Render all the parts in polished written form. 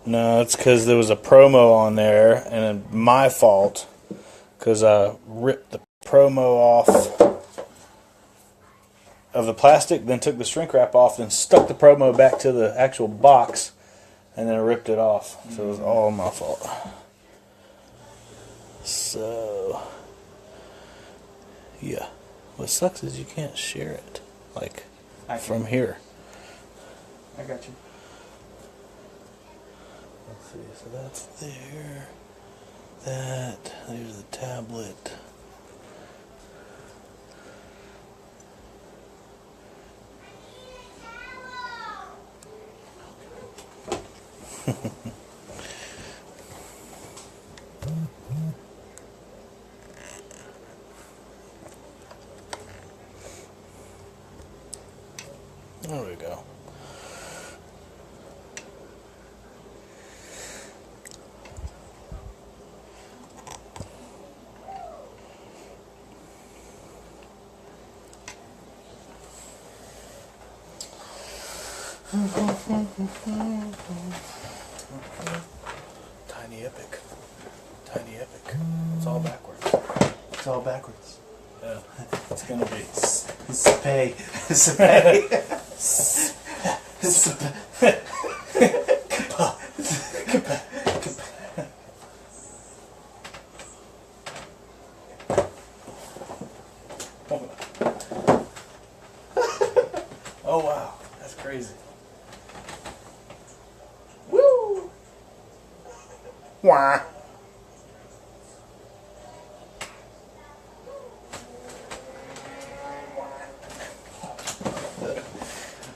No, it's because there was a promo on there, and my fault because I ripped the promo off of the plastic, then took the shrink wrap off, then stuck the promo back to the actual box, and then ripped it off. So it was all my fault. So, yeah. What sucks is you can't share it, like, from here. I got you. Let's see, so that's there. There's the tablet. There we go. Tiny epic. Tiny epic. It's all backwards. It's all backwards. Yeah. It's gonna be. Spay. Spay. Oh wow, that's crazy. Woo! Wah.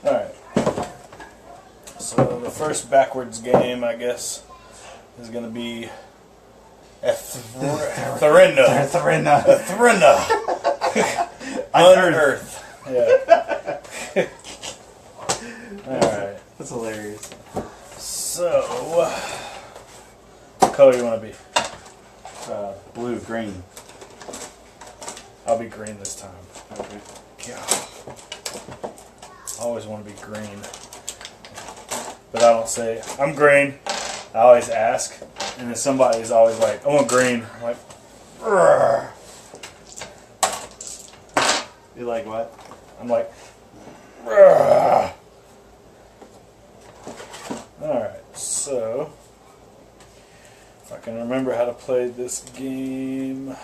Alright. So the first backwards game, I guess, is going to be Thrinda. Unearth. Yeah. Alright. That's hilarious. So, what color you want to be? Blue, green. I'll be green this time. Okay. God. I always want to be green. But I don't say, I'm green. I always ask. And then somebody's always like, I want green. I'm like, "Urgh." You like what? I'm like, "Urgh." Alright, so if I can remember how to play this game.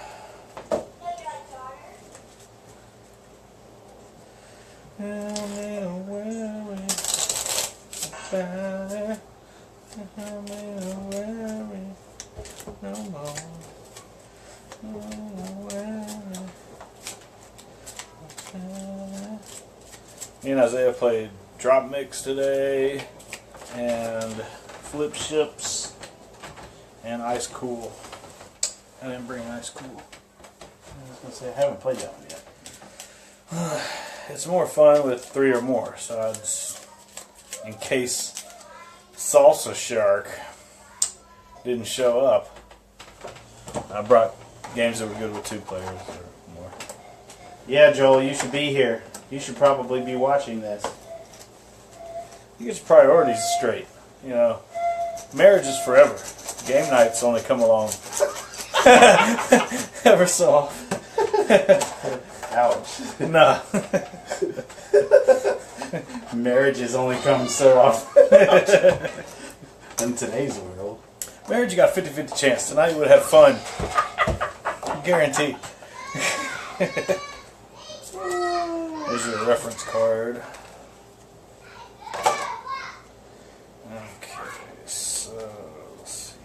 Me and Isaiah played Drop Mix today, and Flip Ships, and Ice Cool. I didn't bring Ice Cool. I was going to say, I haven't played that one yet. It's more fun with 3 or more, so I just, in case Salsa Shark didn't show up, I brought games that were good with 2 players or more. Yeah, Joel, you should be here. You should probably be watching this. You get your priorities straight. You know, marriage is forever. Game nights only come along ever so often. Ouch. Nah. Marriages only come so often. In today's world. Marriage, you got a 50-50 chance. Tonight you would have fun. Guaranteed. There's your reference card. Okay, so let's see.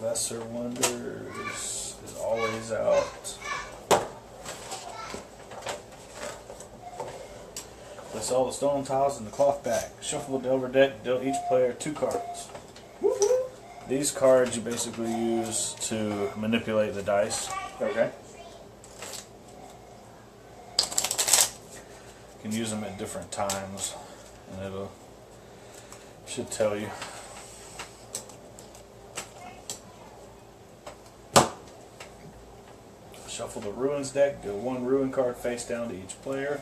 Lesser Wonders is always out. Place all the stone tiles in the cloth bag. Shuffle the Delver deck. Deal each player 2 cards. These cards you basically use to manipulate the dice. Okay. You can use them at different times, and should tell you. Shuffle the Ruins deck. Deal 1 Ruin card face down to each player.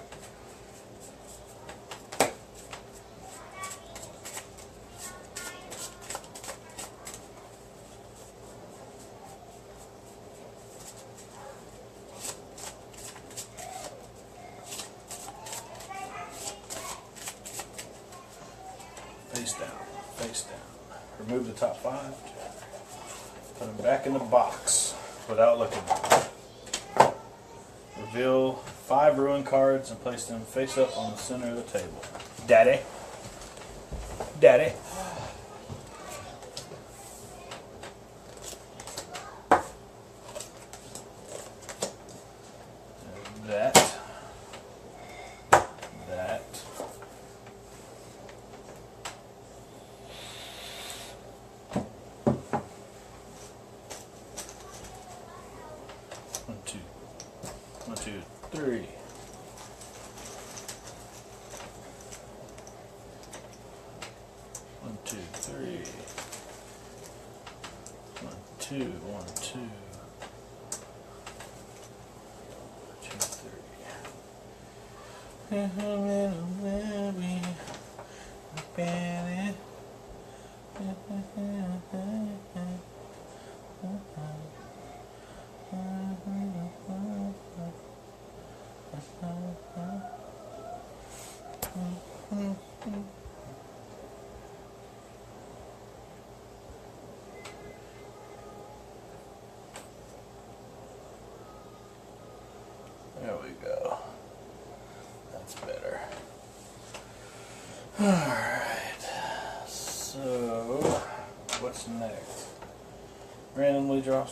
face down, face down. Remove the top 5. Put them back in the box without looking. Reveal 5 ruin cards and place them face up on the center of the table. Daddy. Daddy. That. That. One, two. 1, 2, 3. One, two, three. 1, 2, 1, 2. 2, 3. There we go. That's better. Alright. So, what's next? Randomly draw.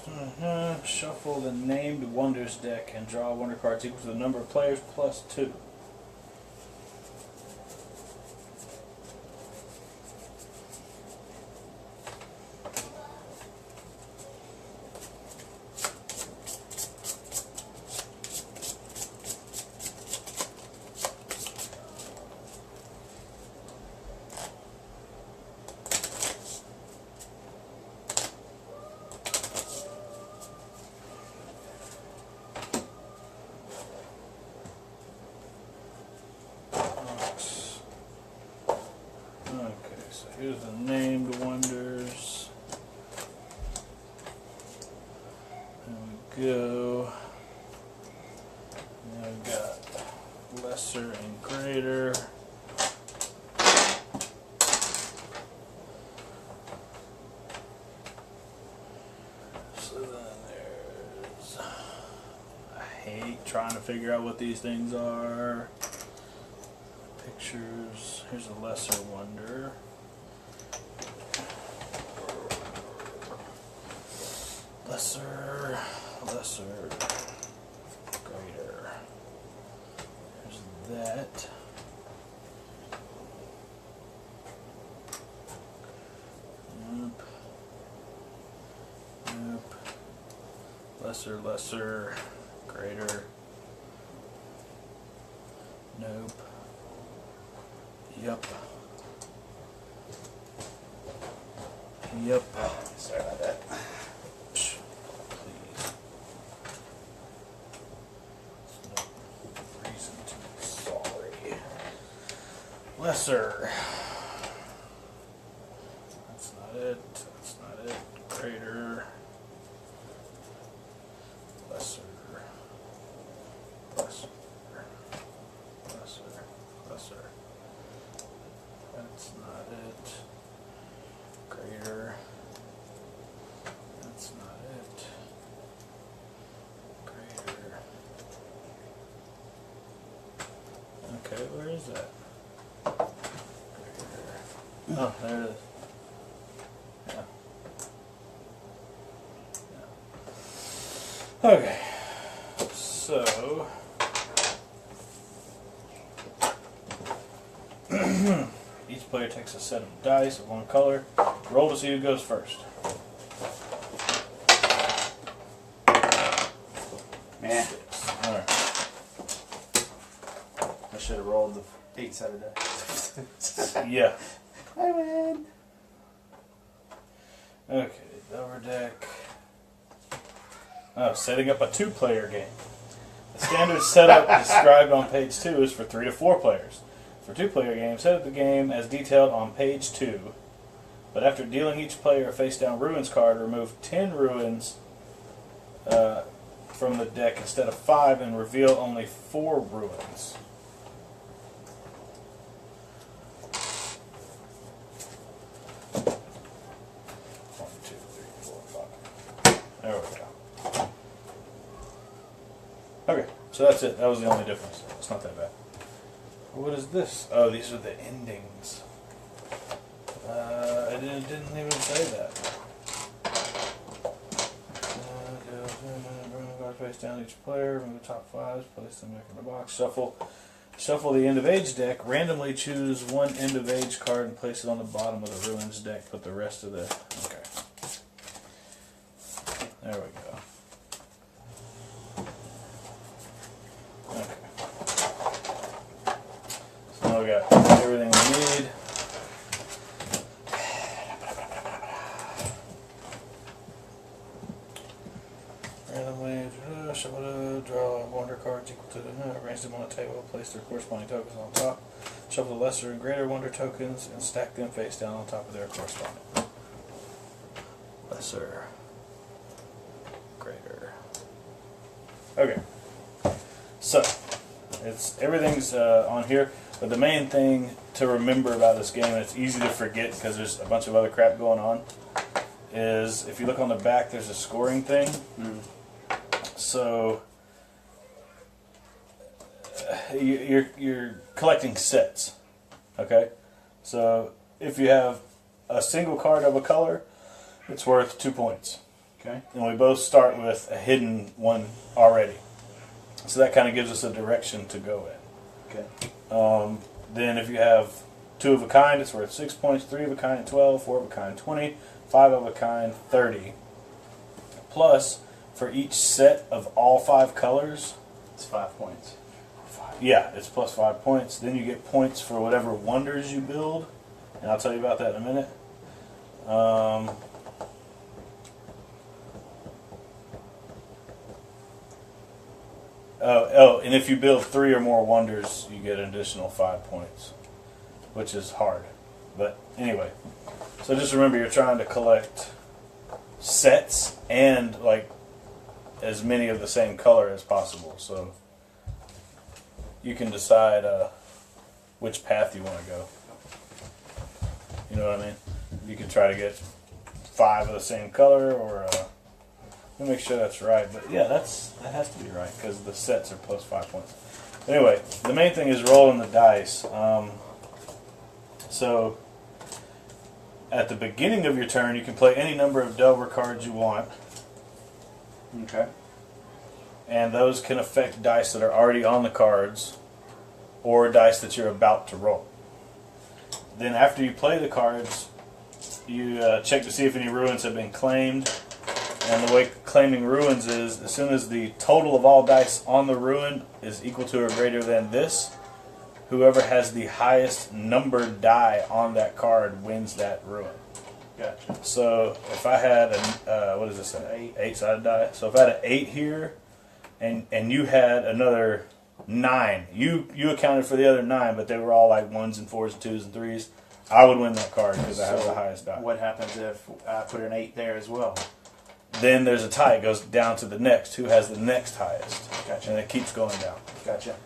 Shuffle the named Wonders deck and draw wonder cards equal to the number of players plus 2. Okay, so here's the named wonders. There we go. Now we've got lesser and greater. So then there's, I hate trying to figure out what these things are. Pictures. Here's a lesser wonder. Lesser, lesser, greater. Here's that. Nope. Nope. Lesser, lesser, greater. Nope. Yep. Yep. Sorry about that. Psh, please. There's no reason to be sorry. Lesser. That's not it. That's not it. Greater. Lesser. Lesser. Lesser. Lesser. That's not it. Greater. That's not it. Greater. Okay, where is that? Greater. Oh, there it is. Yeah. Yeah. Okay. So each player takes a set of dice of one color. Roll to see who goes first. Man, Alright. I should have rolled the 8-sided dice. Yeah. I win. Okay, lower deck. Oh, setting up a 2-player game. The standard setup described on page 2 is for 3 to 4 players. For 2-player games, set up the game as detailed on page 2. But after dealing each player a face-down ruins card, remove 10 ruins from the deck instead of 5 and reveal only 4 ruins. So that's it. That was the only difference. It's not that bad. What is this? Oh, these are the endings. I didn't even say that. Face down each player, remove the top 5s, place them back in the box, shuffle the end of age deck, randomly choose one end of age card and place it on the bottom of the ruins deck, put the rest of the, okay. There we go. Okay. So now we got everything we need. Randomly draw wonder cards equal to the arrange them on a table, place their corresponding tokens on top, shuffle the lesser and greater wonder tokens, and stack them face down on top of their corresponding. Lesser, greater. Okay, so everything's on here, but the main thing to remember about this game, and it's easy to forget because there's a bunch of other crap going on, is if you look on the back, there's a scoring thing. So you're collecting sets, okay? So if you have a single card of a color, it's worth 2 points. Okay. And we both start with a hidden one already. So that kind of gives us a direction to go in. Okay. Then if you have 2 of a kind, it's worth 6 points, 3 of a kind, 12, 4 of a kind, 20, 5 of a kind, 30. Plus, for each set of all 5 colors, it's 5 points. Yeah, it's plus 5 points. Then you get points for whatever wonders you build, and I'll tell you about that in a minute. And if you build 3 or more wonders, you get an additional 5 points, which is hard. But anyway, so just remember you're trying to collect sets and like as many of the same color as possible. So you can decide which path you want to go. You know what I mean? You can try to get 5 of the same color, or let me make sure that's right. But yeah, that has to be right because the sets are plus 5 points. Anyway, the main thing is rolling the dice. So at the beginning of your turn, you can play any number of Delver cards you want. Okay. And those can affect dice that are already on the cards or dice that you're about to roll. Then after you play the cards, you check to see if any ruins have been claimed. And the way claiming ruins is, as soon as the total of all dice on the ruin is equal to or greater than this, whoever has the highest numbered die on that card wins that ruin. Gotcha. So if I had what is this, an 8-sided die? So if I had an 8 here, and you had another 9, you accounted for the other 9, but they were all like 1s and 4s and 2s and 3s, I would win that card because I have the highest die. What happens if I put an 8 there as well? Then there's a tie. It goes down to the next. Who has the next highest? Gotcha. And it keeps going down. Gotcha.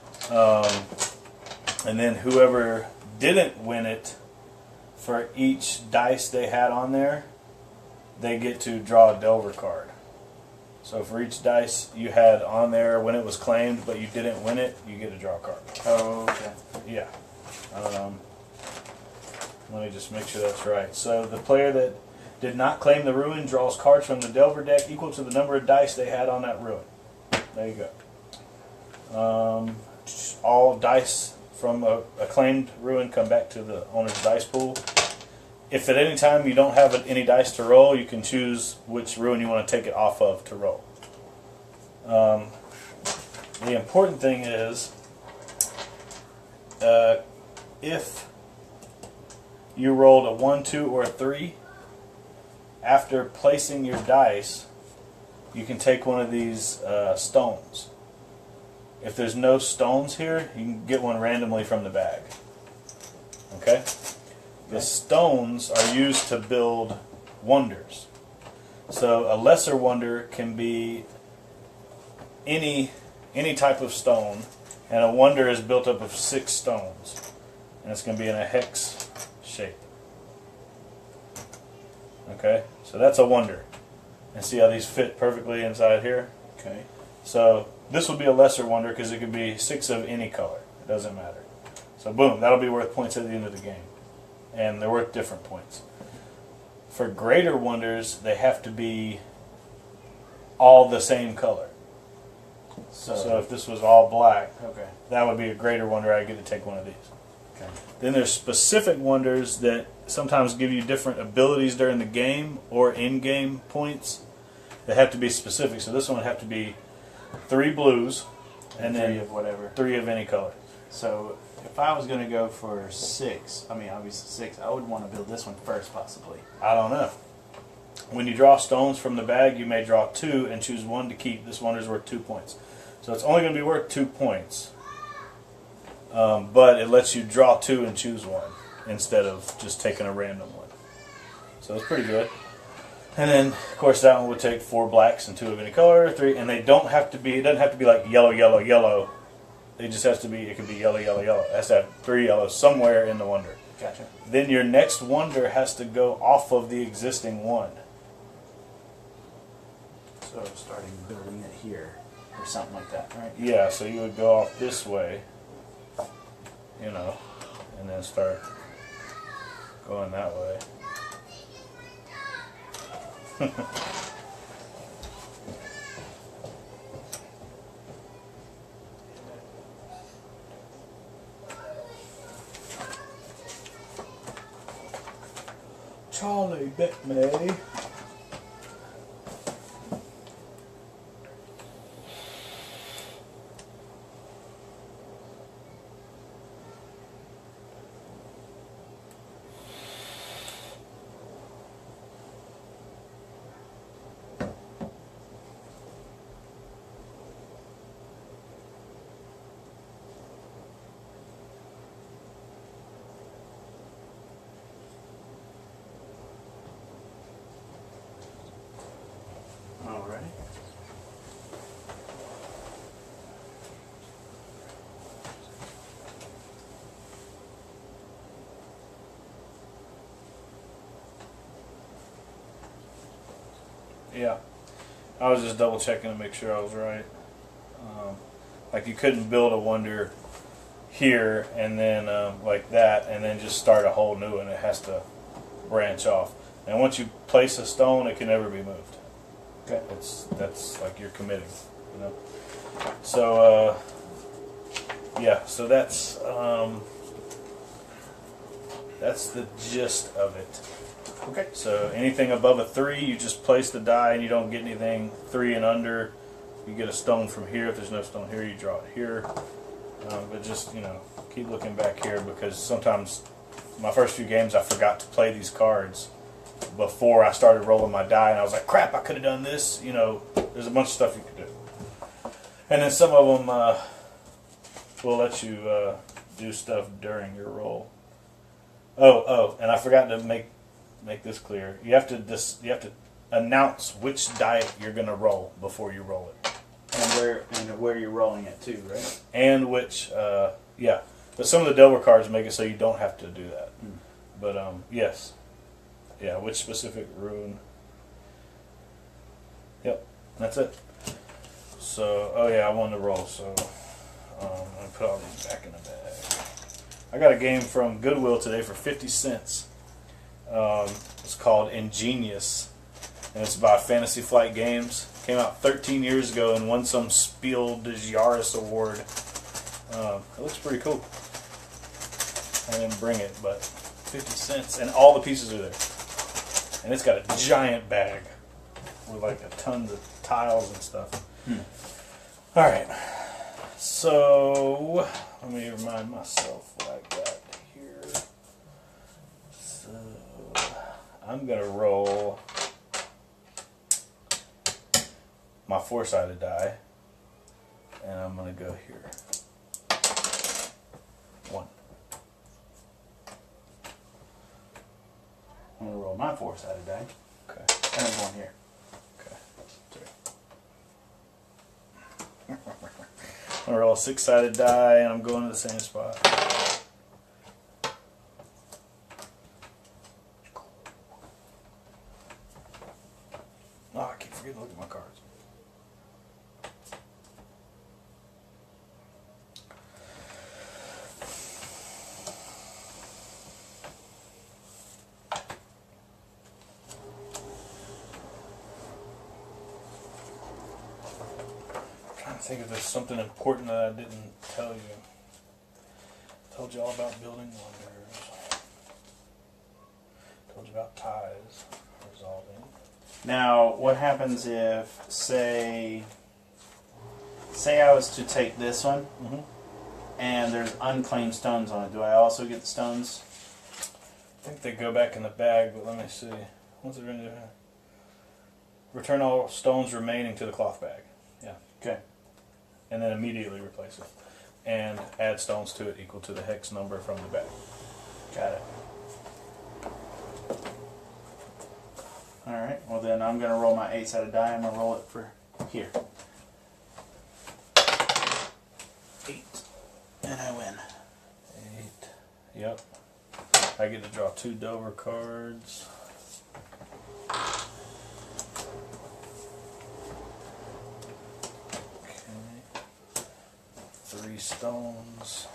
And then whoever didn't win it, for each dice they had on there, they get to draw a Delver card. So for each dice you had on there when it was claimed, but you didn't win it, you get to draw a card. Oh, okay. Yeah. Let me just make sure that's right. So the player that did not claim the ruin draws cards from the Delver deck equal to the number of dice they had on that ruin. There you go. All dice from a claimed ruin come back to the owner's dice pool. If at any time you don't have any dice to roll, you can choose which ruin you want to take it off of to roll. The important thing is, if you rolled a 1, 2, or a 3, after placing your dice, you can take one of these stones. If there's no stones here, you can get one randomly from the bag. Okay? The stones are used to build wonders. So a lesser wonder can be any type of stone, and a wonder is built up of 6 stones. And it's going to be in a hex shape. Okay? So that's a wonder. And see how these fit perfectly inside here? Okay. So this would be a lesser wonder because it could be 6 of any color. It doesn't matter. So boom, that'll be worth points at the end of the game. And they're worth different points. For greater wonders, they have to be all the same color. So if this was all black, okay. that would be a greater wonder. I get to take one of these. Okay. Then there's specific wonders that sometimes give you different abilities during the game or in-game points. They have to be specific. So this one would have to be 3 blues and three then of whatever. 3 of any color. So if I was going to go for 6, I mean obviously 6, I would want to build this one first possibly. I don't know. When you draw stones from the bag, you may draw 2 and choose 1 to keep. This wonder is worth 2 points. So it's only going to be worth 2 points. But it lets you draw 2 and choose 1 instead of just taking a random one. So it's pretty good. And then, of course, that one would take 4 blacks and 2 of any color, 3, and they don't have to be. It doesn't have to be like yellow, yellow, yellow. It just has to be. It could be yellow, yellow, yellow. It has to have 3 yellows somewhere in the wonder. Gotcha. Then your next wonder has to go off of the existing one. So starting building it here or something like that, right? Yeah. So you would go off this way. You know, and then start going that way. Charlie bit me. Alright. Yeah, I was just double checking to make sure I was right. Like you couldn't build a wonder here and then like that and then just start a whole new one. It has to branch off. And once you place a stone, it can never be moved. Okay. That's like you're committing, you know. So yeah, so that's the gist of it. Okay. So anything above a 3, you just place the die and you don't get anything. 3 and under, you get a stone from here. If there's no stone here, you draw it here. But just, you know, keep looking back here because sometimes my first few games I forgot to play these cards before I started rolling my die and I was like, crap, I could have done this. You know, there's a bunch of stuff you could do. And then some of them will let you do stuff during your roll. Oh, and I forgot to make this clear. You have to announce which die you're going to roll before you roll it. And where you're rolling it too, right? And which, yeah. But some of the Delver cards make it so you don't have to do that. But, yes. Yeah, which specific rune. Yep, that's it. So, oh yeah, I won the roll, so I'm going to put all these back in the bag. I got a game from Goodwill today for 50 cents. It's called Ingenious, and it's about Fantasy Flight Games. Came out 13 years ago and won some Spiel des Jahres award. It looks pretty cool. I didn't bring it, but 50 cents, and all the pieces are there. And it's got a giant bag with like a tons of tiles and stuff. All right, so let me remind myself what I got here. So I'm gonna roll my 4-sided die, and I'm gonna go here. 1. I'm going to roll my 4-sided die. Okay. And I'm going here. Okay. 3. I'm gonna roll a 6-sided die, and I'm going to the same spot. Oh, I keep forgetting to look at my cards. think if there's something important that I didn't tell you. Told you all about building wonders. Told you about ties resolving. Now, what happens if, say I was to take this one, and there's unclaimed stones on it. Do I also get the stones? I think they go back in the bag, but let me see. What's it going to do? Return all stones remaining to the cloth bag. Yeah. Okay. And then immediately replace it. And add stones to it equal to the hex number from the bag. Got it. Alright, well then I'm going to roll my 8-sided die. I'm going to roll it for here. 8. And I win. 8. Yep. I get to draw 2 Dover cards. Okay. 3 stones.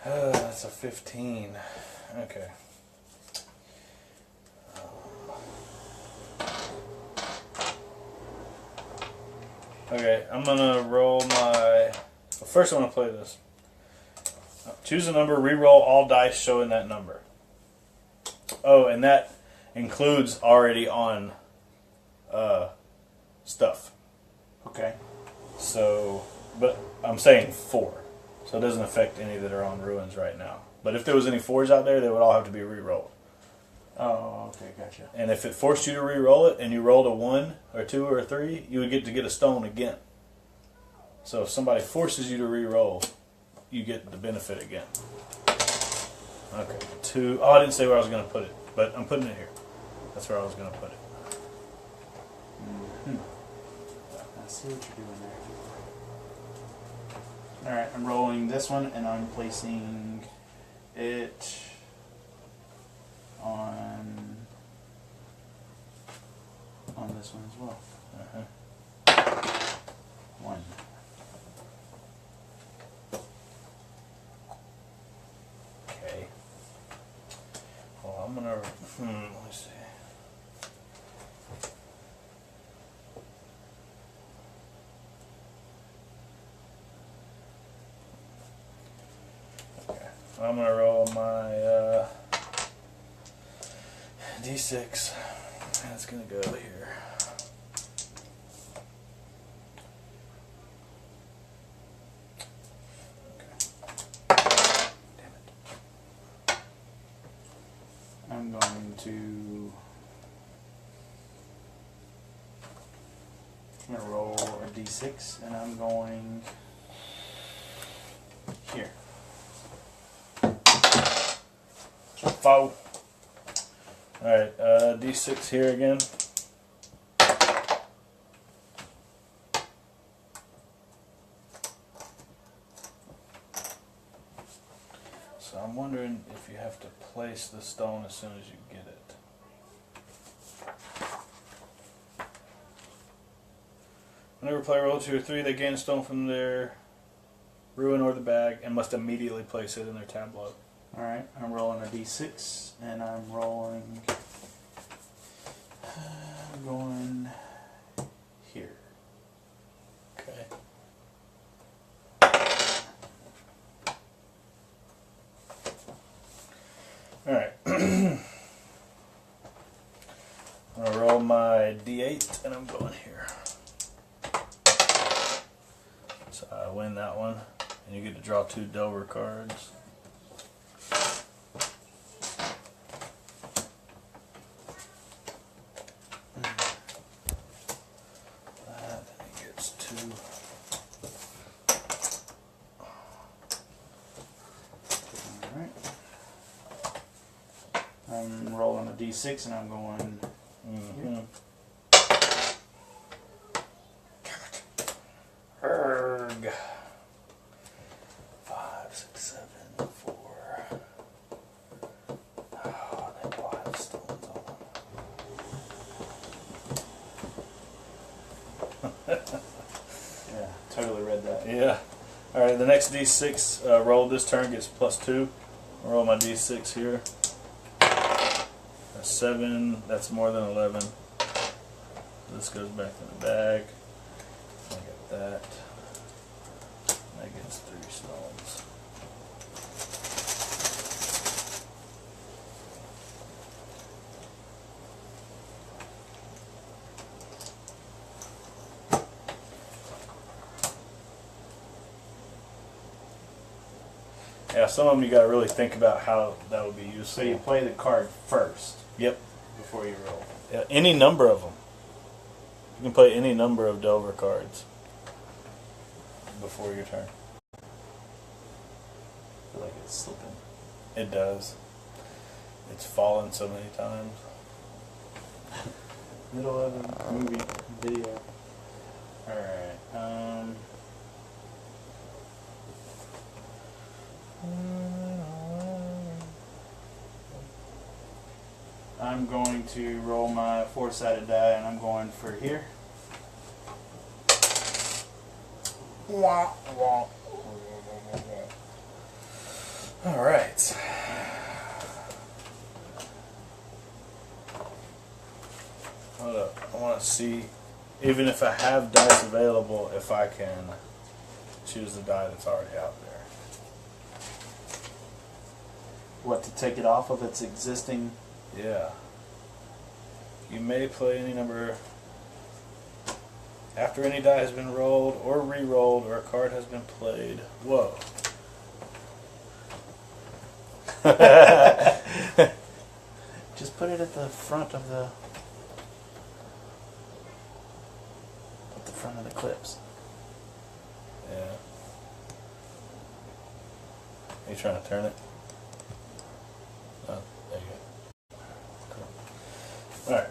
That's a 15. Okay. Okay, I'm gonna roll my. Well, first, I'm gonna play this. Choose a number, re-roll all dice showing that number. Oh, and that includes already on stuff. Okay. So, but I'm saying 4. So it doesn't affect any that are on ruins right now. But if there was any 4s out there, they would all have to be re-rolled. Oh, okay, gotcha. And if it forced you to re-roll it, and you rolled a 1 or 2 or 3, you would get to get a stone again. So if somebody forces you to re-roll, you get the benefit again. Okay, 2. Oh, I didn't say where I was going to put it, but I'm putting it here. That's where I was going to put it. I see what you're doing there. Alright, I'm rolling this one, and I'm placing it on this one as well. 1. Okay. Well, I'm gonna. Let me see. Okay. I'm gonna roll my D6. That's gonna go here. I'm going to roll a d6, and I'm going here. 4. Alright, D6 here again. So I'm wondering if you have to place the stone as soon as you get it. Whenever a player rolls 2 or 3, they gain a stone from their ruin or the bag and must immediately place it in their tableau. Alright, I'm rolling a d6, and I'm rolling. I'm going here. Okay. Alright. I'm going to roll my d8 and I'm going here. So I win that one. And you get to draw 2 Dover cards. That gets 2. Alright. I'm rolling a d6, and I'm going here. Erg. 5, 6, 7, 4. Oh, they all have stones on them. Yeah, totally read that. Yeah. Alright, the next D6 rolled this turn gets +2. I'll roll my D6 here. 7, that's more than 11. This goes back in the bag. I get that. That gets 3 stones. Yeah, some of them you gotta really think about how that would be useful. So you play the card first. Yep. Before you roll. Yeah, any number of them. You can play any number of Delver cards before your turn. I feel like it's slipping. It does. It's fallen so many times. Middle of a movie video. Alright. I'm going to roll my 4-sided die, and I'm going for here. All right. Hold up. I want to see, even if I have dice available, if I can choose the die that's already out there. What, to take it off of its existing? Yeah. You may play any number after any die has been rolled or re-rolled or a card has been played. Whoa. Just put it at the front of the clips. Yeah. Are you trying to turn it? Oh, there you go. Cool. Alright.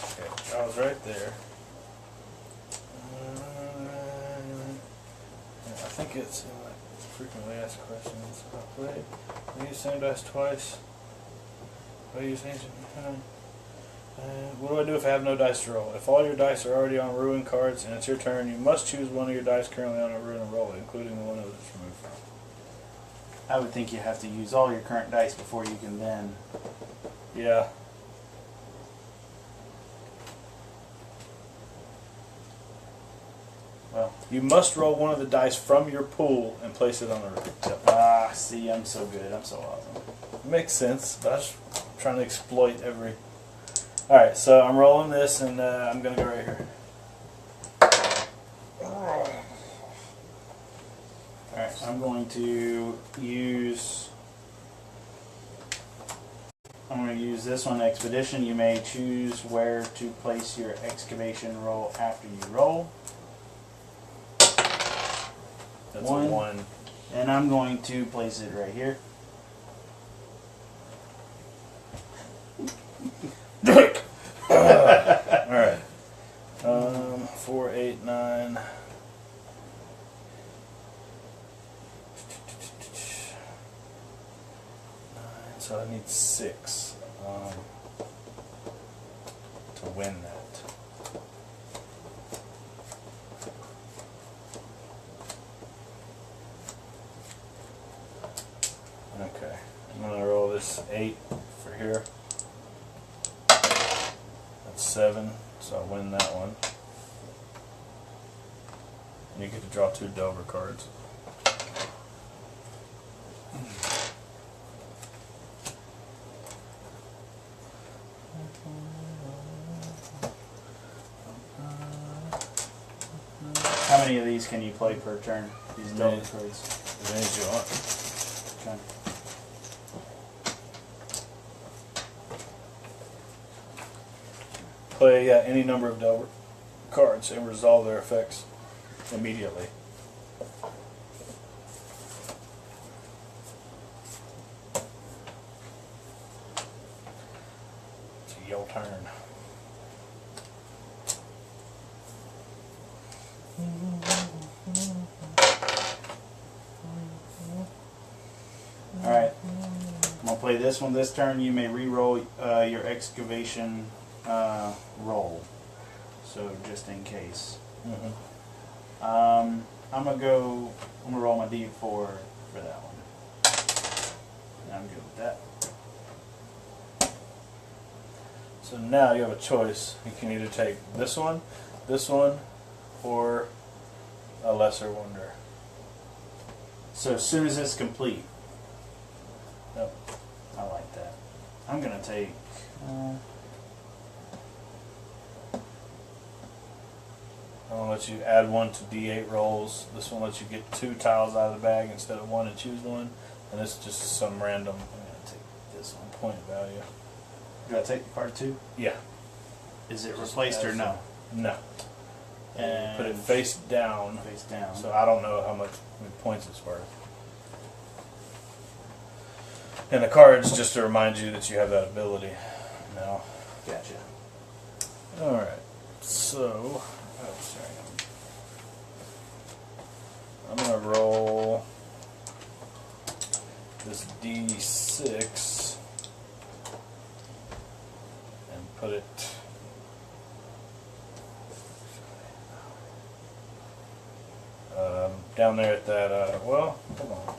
Okay, I was right there. I think it's in like frequently asked questions. I played. I use same dice twice. I use ancient. What do I do if I have no dice to roll? If all your dice are already on ruin cards and it's your turn, you must choose one of your dice currently on a ruin and roll it, including the one that was removed from. I would think you have to use all your current dice before you can then. Yeah. Well, You must roll one of the dice from your pool and place it on the ruin. Yep. see, I'm so good. I'm so awesome. Makes sense, but I was trying to exploit every... Alright, so I'm rolling this and I'm going to go right here. Alright, I'm going to use... I'm going to use this one, Expedition. You may choose where to place your excavation roll after you roll. That's a 1. And I'm going to place it right here. Alright. 4, 8, 9. So I need 6 to win that. Okay, I'm gonna roll this 8 for here. That's 7, so I win that one. And you get to draw 2 Delver cards. How many of these can you play per turn? These Delver cards. As many as you want. Okay. Play any number of Delver cards and resolve their effects immediately. It's your turn. Alright. I'm going to play this one this turn. You may re-roll your excavation roll. So just in case. I'm gonna roll my D4 for that one. And I'm good with that. So now you have a choice. You can either take this one, or a lesser wonder. So as soon as it's complete. Yep. I like that. I'm going to take... I'm going to let you add one to D8 rolls. This one lets you get 2 tiles out of the bag instead of 1 and choose one. And this is just some random. I'm going to take this one, point value. Do I take the card too? Yeah. Is it replaced or no? No. And put it face down. Face down. So I don't know how many points it's worth. And the card's just to remind you that you have that ability now. Gotcha. Alright. So, oh, sorry. I'm going to roll this D6 and put it down there at that, well, hold on.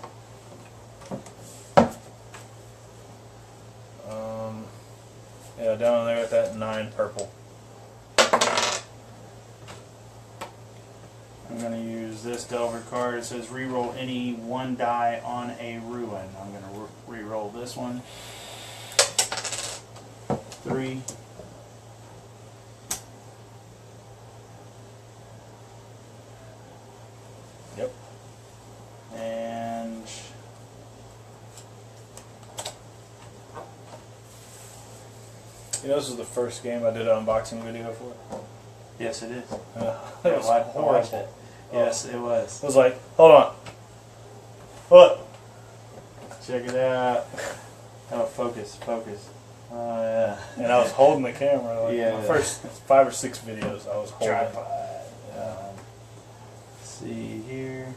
Yeah, down there at that 9 purple. I'm going to use this Delver card. It says reroll any 1 die on a ruin. I'm going to re-roll this one. 3. Yep. And You know, this is the first game I did an unboxing video for. yes, it is. It Yeah, was I watched horrible. it. Yes, it was. I was like, hold on. What? Check it out. Oh, focus. Oh, yeah. And I was holding the camera. Like Yeah. my first 5 or 6 videos, I was holding it. Tripod. See here.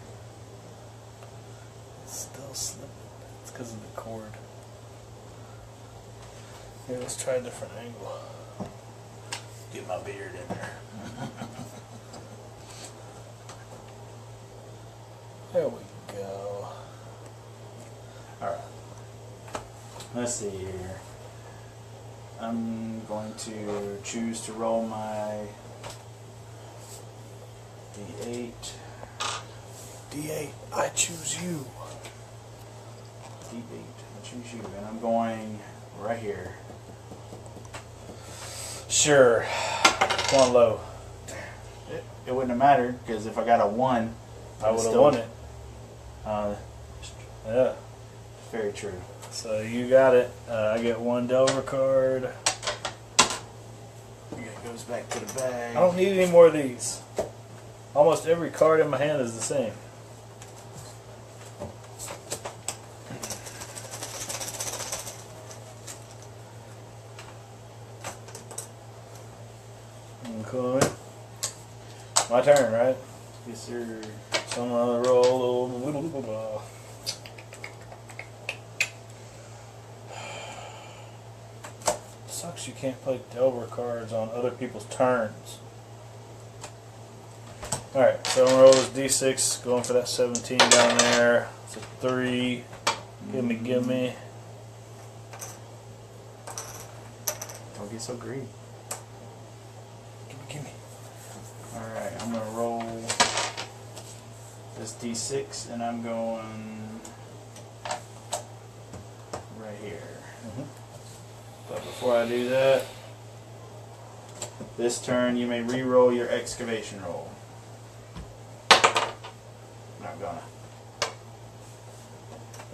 It's still slipping. It's because of the cord. Here, let's try a different angle. Get my beard in there. There we go. Alright. Let's see here. I'm going to choose to roll my D8. D8, I choose you. D8, I choose you. And I'm going right here. Sure. Come on low. It wouldn't have mattered because if I got a 1, I would have won it. Yeah. Very true. So you got it. I get 1 Delver card. It goes back to the bag. I don't need any more of these. Almost every card in my hand is the same. Okay. My turn, right? Yes, sir. So I'm gonna roll. Sucks you can't play Delver cards on other people's turns. Alright, so I'm gonna roll this D6, going for that 17 down there. It's a 3. Gimme. Don't get so greedy. Gimme. Alright, I'm going to roll this D6 and I'm going right here. But before I do that, this turn you may re-roll your excavation roll. Not gonna.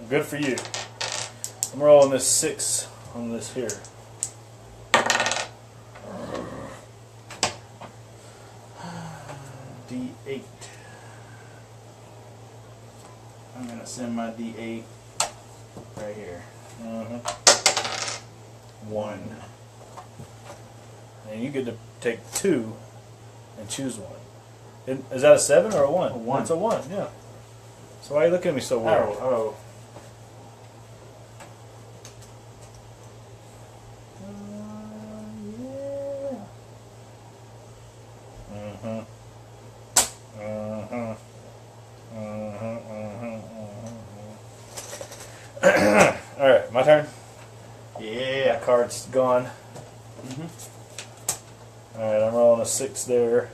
Good for you. I'm rolling this 6 on this here. D8. I'm going to send my D8 right here. 1. And you get to take 2 and choose one. Is that a 7 or a 1? A 1. It's a 1, yeah. So why are you looking at me so weird? Oh. Alright, my turn. Yeah. That card's gone. Alright, I'm rolling a 6 there.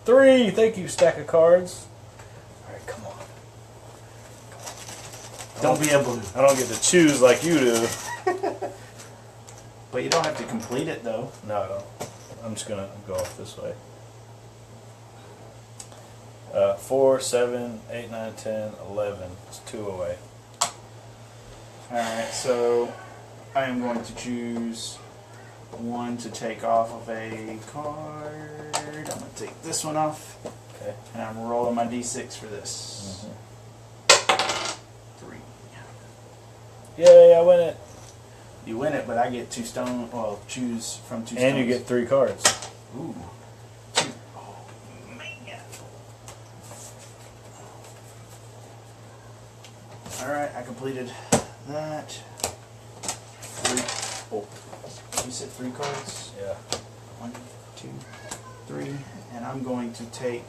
3! Thank you, stack of cards. Alright, come on. Don't be a blue. I don't get to choose like you do. But you don't have to complete it though. No, I don't. I'm just gonna go off this way. 4, 7, 8, 9, 10, 11. It's 2 away. Alright, so I am going to choose one to take off of a card. I'm going to take this one off. Okay. And I'm rolling my d6 for this. 3. Yay, I win it. You win it, but I get 2 stone. Well, choose from 2 stones. And you get 3 cards. Ooh. 2. Oh, man. Alright, I completed that. 3. Oh. You said 3 cards? Yeah. 1, 2, 3. And I'm going to take.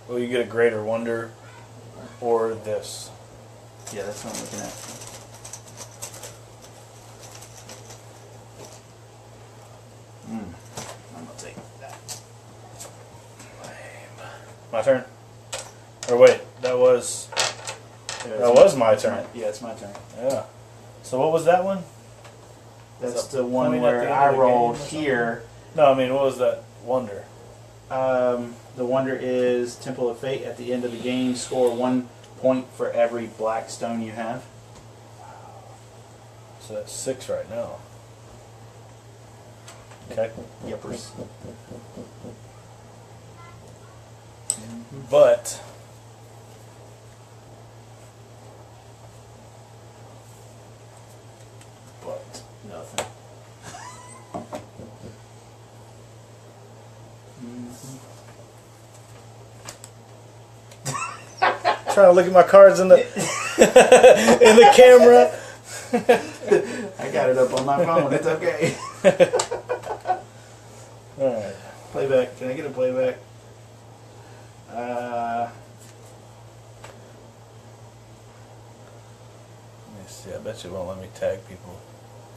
Well, you get a greater wonder or this. Yeah, that's what I'm looking at. I'm going to take that. My turn? Or wait, that was my turn. Yeah, it's my turn. Yeah. So what was that one? That's So the one point at where the end I of the rolled game or something? here. No, I mean, what was that wonder? The wonder is Temple of Fate. At the end of the game, score 1 point for every black stone you have. So that's 6 right now. Okay. Yepers. But Nothing. trying to look at my cards in the in the camera. I got it up on my phone. It's okay. All right. Playback. Can I get a playback? Let me see. I bet you won't let me tag people.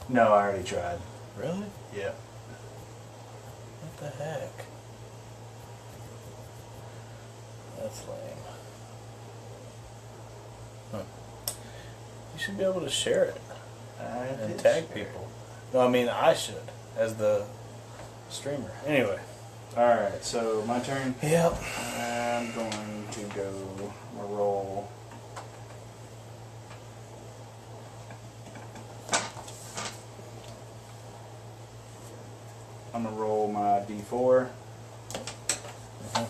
No, I already tried. Really? Yeah. What the heck? That's lame. Huh. You should be able to share it and tag people. No, I mean I should as the streamer. Anyway. Alright, so my turn. Yep. I'm going to go roll. I'm going to roll my d4. And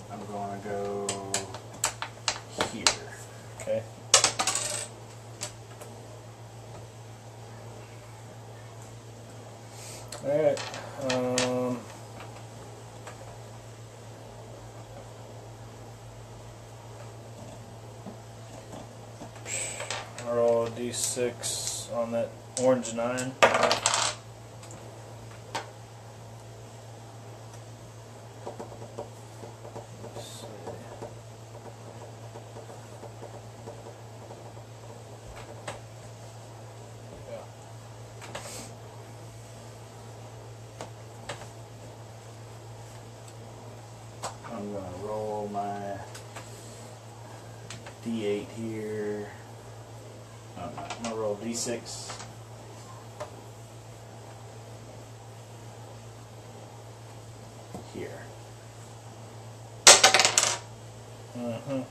I'm going to go here. Okay. Alright. I roll a d6 on that orange 9. Let's see. Yeah. I'm going to roll my d8 here. I'm going to roll d6. Here. Mm-hmm.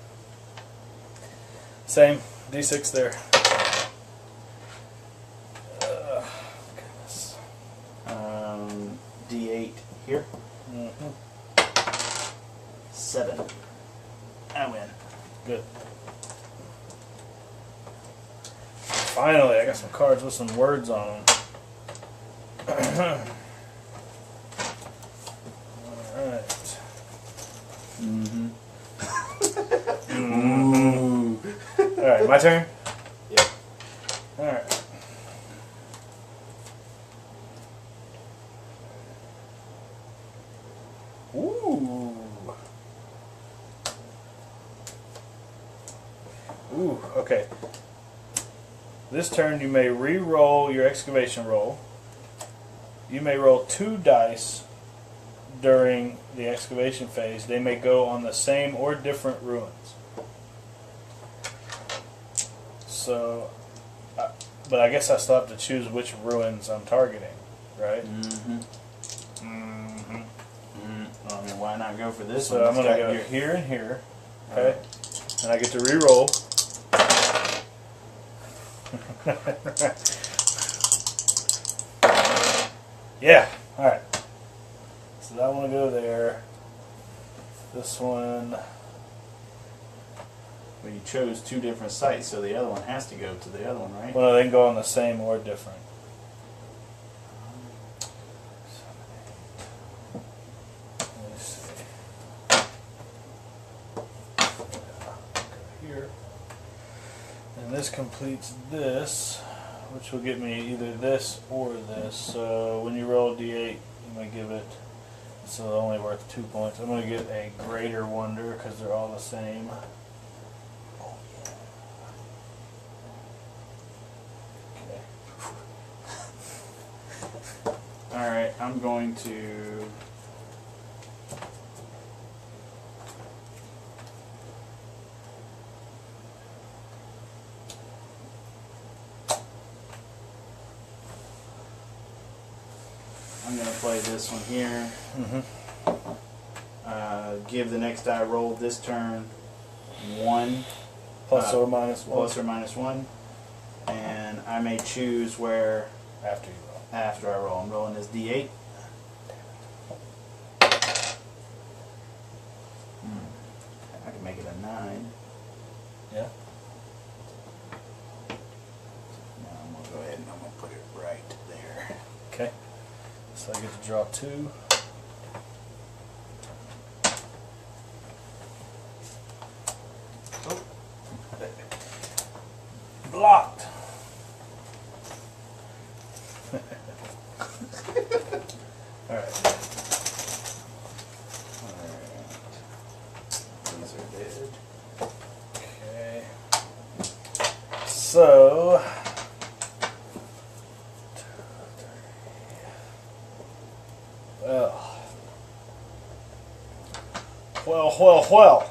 Same. D6 there. Goodness. D8 here. Mm-hmm. 7. I win. Good. Finally, I got some cards with some words on them. Alright. Mm-hmm. Ooh. Alright, my turn? Yep. Alright. Ooh. Ooh, okay. This turn you may re-roll your excavation roll. You may roll 2 dice during the excavation phase. They may go on the same or different ruins. So, but I guess I still have to choose which ruins I'm targeting, right? Mm-hmm. Mm-hmm. I mean, why not go for this So one? I'm going to go here and here, okay? And I get to re-roll. Yeah, alright. So that one will go there. This one, Well, you chose 2 different sites, so the other one has to go to the other one, right? well, they can go on the same or different. Let me see. Go here. And this completes this, which will get me either this or this. So when you roll a d8, you may give it, so only worth 2 points. I'm going to get a greater wonder because they're all the same. Okay. Alright, I'm going to... I'm going to play this one here. Mm-hmm. Give the next die roll this turn 1. Plus or minus 1. Plus or minus 1. And I may choose where After you roll. after I roll. I'm rolling this d8. I can make it a 9. Yeah. Now I'm going to go ahead and I'm going to put it right there. Okay. So I get to draw 2. Oh. Blocked. Alright. These are dead. Okay. So well.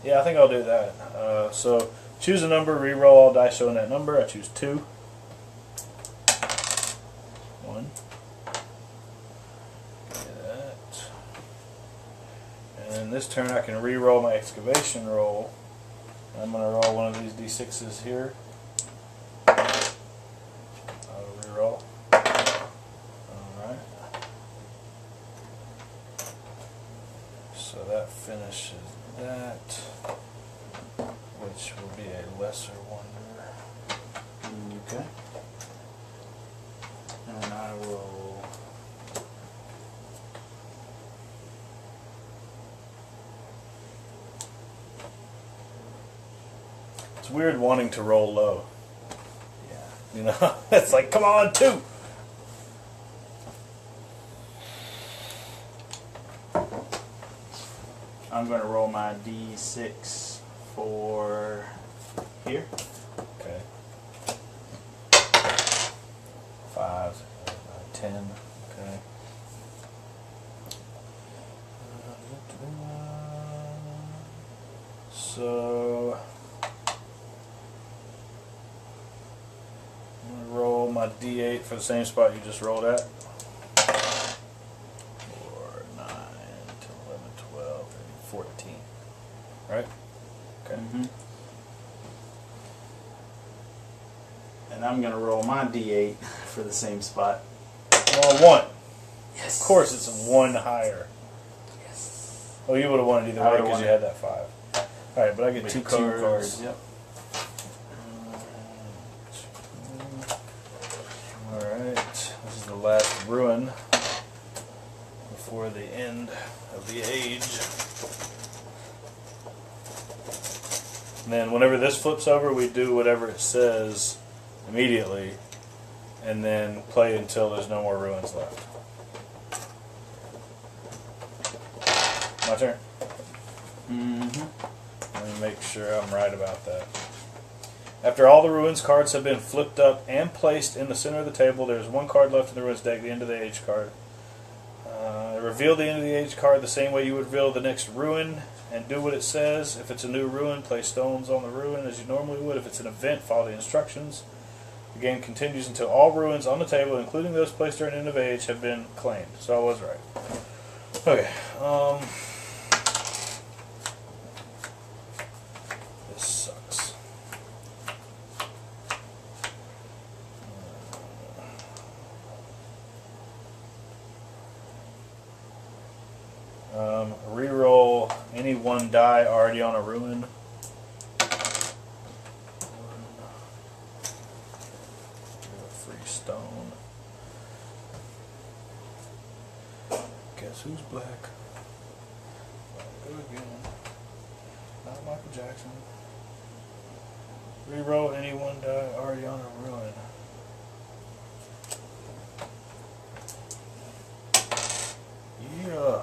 Yeah, I think I'll do that. So choose a number, re-roll all dice showing that number. I choose 2. 1. Get that. And this turn I can re-roll my excavation roll. I'm going to roll one of these d6s here. I'll re-roll. Alright. So that finishes that, which will be a lesser wonder. Okay. And I will... It's weird wanting to roll low. Yeah. You know, it's like, come on, 2. I'm going to roll my d6 for here. Okay. 5, 10. Okay. So I'm going to roll my d8 for the same spot you just rolled at. 4, 9, 10, 11, 12, 13, 14. Right? Okay. Mm-hmm. And I'm going to roll my d8 for the same spot. Well, 1. Yes. Of course it's 1 higher. Yes. Oh, you would have won it either I way would've because won you it. had that 5. Alright, but I get With 2 2 cards. Yep. Alright, this is the last ruin before the end of the age. And then whenever this flips over, we do whatever it says immediately, and then play until there's no more ruins left. My turn? Mm-hmm. Let me make sure I'm right about that. After all the ruins cards have been flipped up and placed in the center of the table, there's one card left in the ruins deck, the end of the age card. Reveal the end of the age card the same way you would reveal the next ruin, and do what it says. If it's a new ruin, place stones on the ruin as you normally would. If it's an event, follow the instructions. The game continues until all ruins on the table, including those placed during end of age, have been claimed. So I was right. Okay. This sucks. Reroll any one die already on a ruin. Free stone. Guess who's black? Go again. Not Michael Jackson. Reroll any one die already on a ruin. Yeah.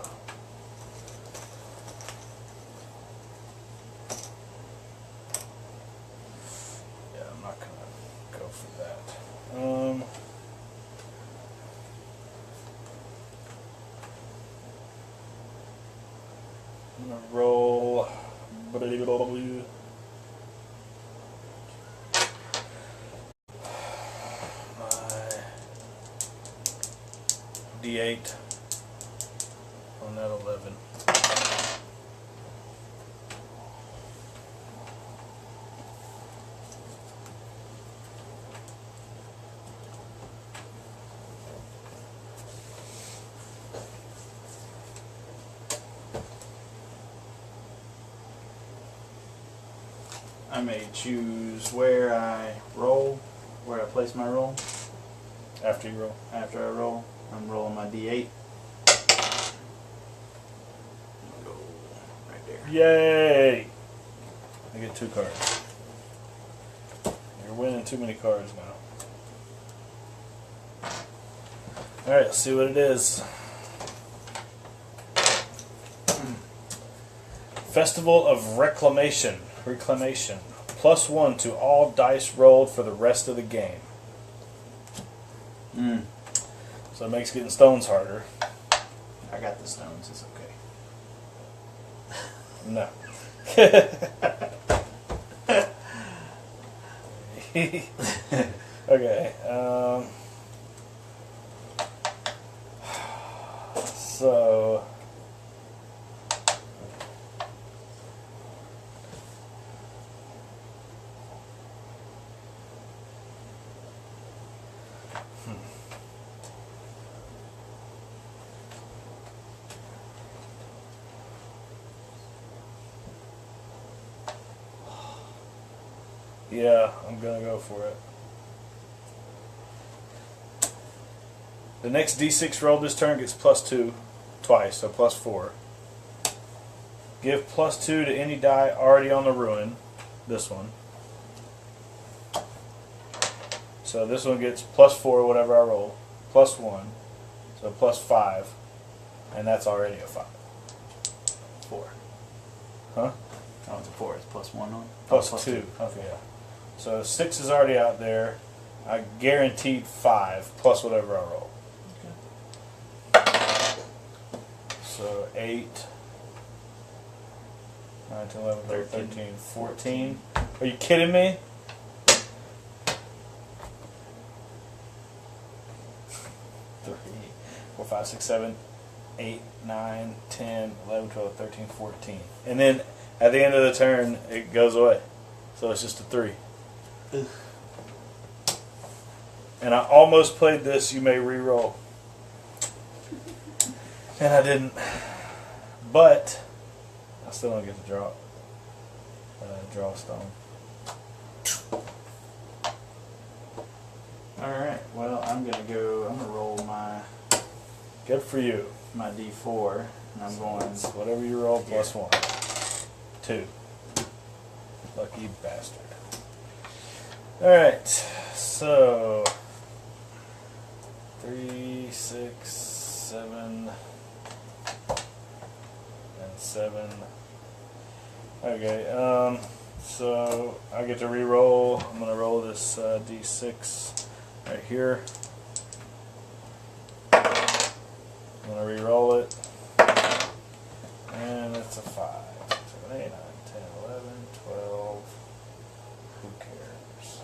I'm not gonna go for that. I'm gonna roll my D8 on that 11. I may choose where I roll, where I place my roll. After you roll. After I roll, I'm rolling my D8. Go right there. Yay! I get 2 cards. You're winning too many cards now. Alright, let's see what it is. Festival of Reclamation. +1 to all dice rolled for the rest of the game. So it makes getting stones harder. I got the stones, it's okay. No. Okay. So yeah, I'm gonna go for it. The next D6 roll this turn gets +2 twice, so +4. Give +2 to any die already on the ruin. This one. So this one gets +4, whatever I roll. +1. So +5. And that's already a 5. 4. Huh? Oh, it's a 4. It's +1 on? +2. Okay, yeah. So 6 is already out there. I guaranteed 5 plus whatever I roll. Okay. So 8, 9, 10, 11, 12, 13, 14. Are you kidding me? Three, 4, 5, 6, 7, 8, 9, 10, 11, 12, 13, 14. And then at the end of the turn, it goes away. So it's just a 3. Ugh. And I almost played this, you may re-roll. And I didn't. But I still don't get to draw a stone. Alright, well, I'm going to roll my Good for you. my D4, and I'm going It's whatever you roll plus 1. 2. Lucky bastard. Alright, so 3, 6, 7, and 7. Okay, so I get to re-roll. I'm going to roll this D6 right here. I'm going to re-roll it. And it's a 5. 7, 8, 9, 10, 11, 12. Who cares?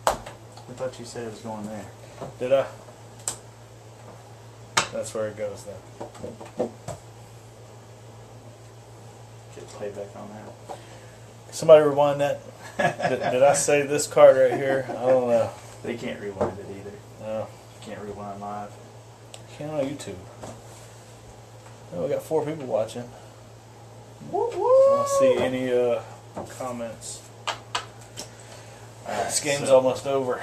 I thought you said it was going there. Did I? That's where it goes then. Get playback on that. Somebody rewind that. did I say this card right here? I don't know. They can't rewind it either. No. Can't rewind live. Can't on YouTube. Oh, we got 4 people watching. Woo woo! I don't see any comments. Alright, This game's so, almost over.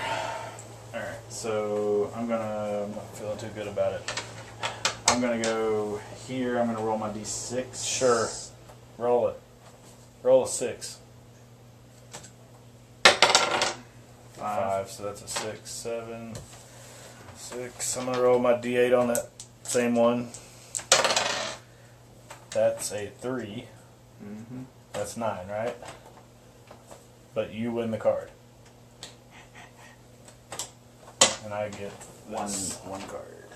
Alright, so I'm gonna I'm not feeling too good about it. I'm gonna go here. I'm gonna roll my D6. Sure. Roll it. Roll a 6. 5, so that's a 6, 7, 6. I'm gonna roll my D8 on that same one. That's a 3. Mm-hmm. That's 9, right? But you win the card. And I get this. One card.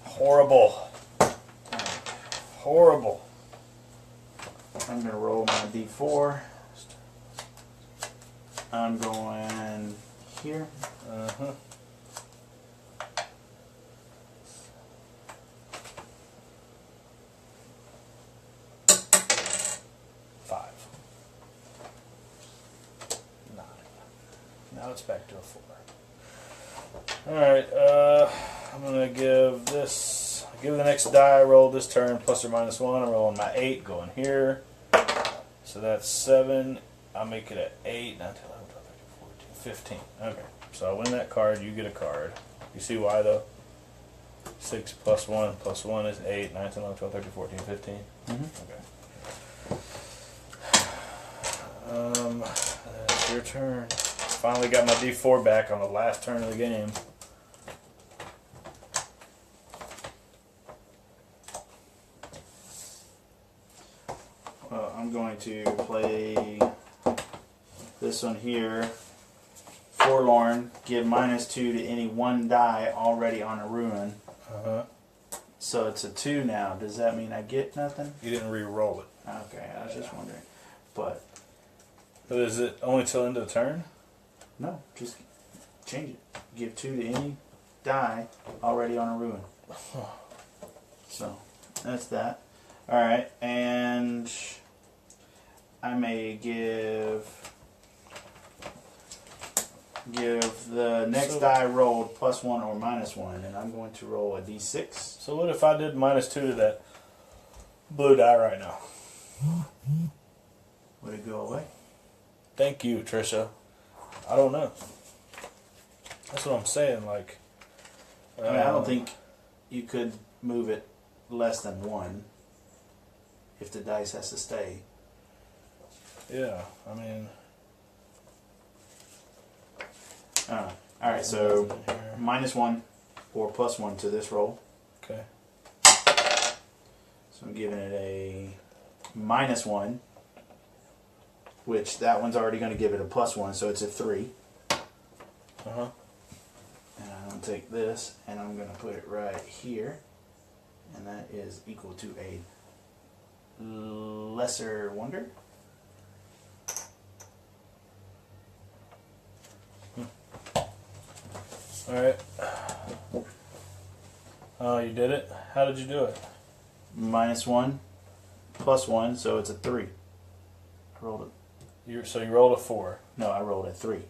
Horrible. Horrible. I'm gonna roll my D4. I'm going here. Uh-huh. Now it's back to a 4. Alright, I'm going to give the next die I rolled this turn plus or minus 1. I'm rolling my 8 going here. So that's 7. I'll make it an 8, 9, 10, 11, 12, 13, 14, 15. Okay, so I win that card, you get a card. You see why though? 6 plus 1 is 8, 9, 10, 11, 12, 13, 14, 15. Mm-hmm. Okay. That's your turn. Finally got my D4 back on the last turn of the game. Well, I'm going to play this one here. Forlorn. Give -2 to any one die already on a ruin. Uh-huh. So it's a 2 now. Does that mean I get nothing? You didn't re-roll it. Okay, I was just wondering. But Is it only till end of the turn? no, just change it. Give 2 to any die already on a ruin. So that's that. Alright, and I may give the next die rolled +1 or -1, and I'm going to roll a D6. So what if I did -2 to that blue die right now? Would it go away? Thank you, Trisha. I don't know. That's what I'm saying. Like, I mean, I don't think you could move it less than 1 if the dice has to stay. Yeah, I mean. Alright, so -1 or +1 to this roll. Okay. So I'm giving it a -1, which that one's already going to give it a +1, so it's a 3. Uh-huh. And I'm going to take this and I'm going to put it right here, and that is equal to a lesser wonder. Alright. Oh, you did it? How did you do it? -1, +1, so it's a 3. I rolled it. So you rolled a 4. No, I rolled a 3,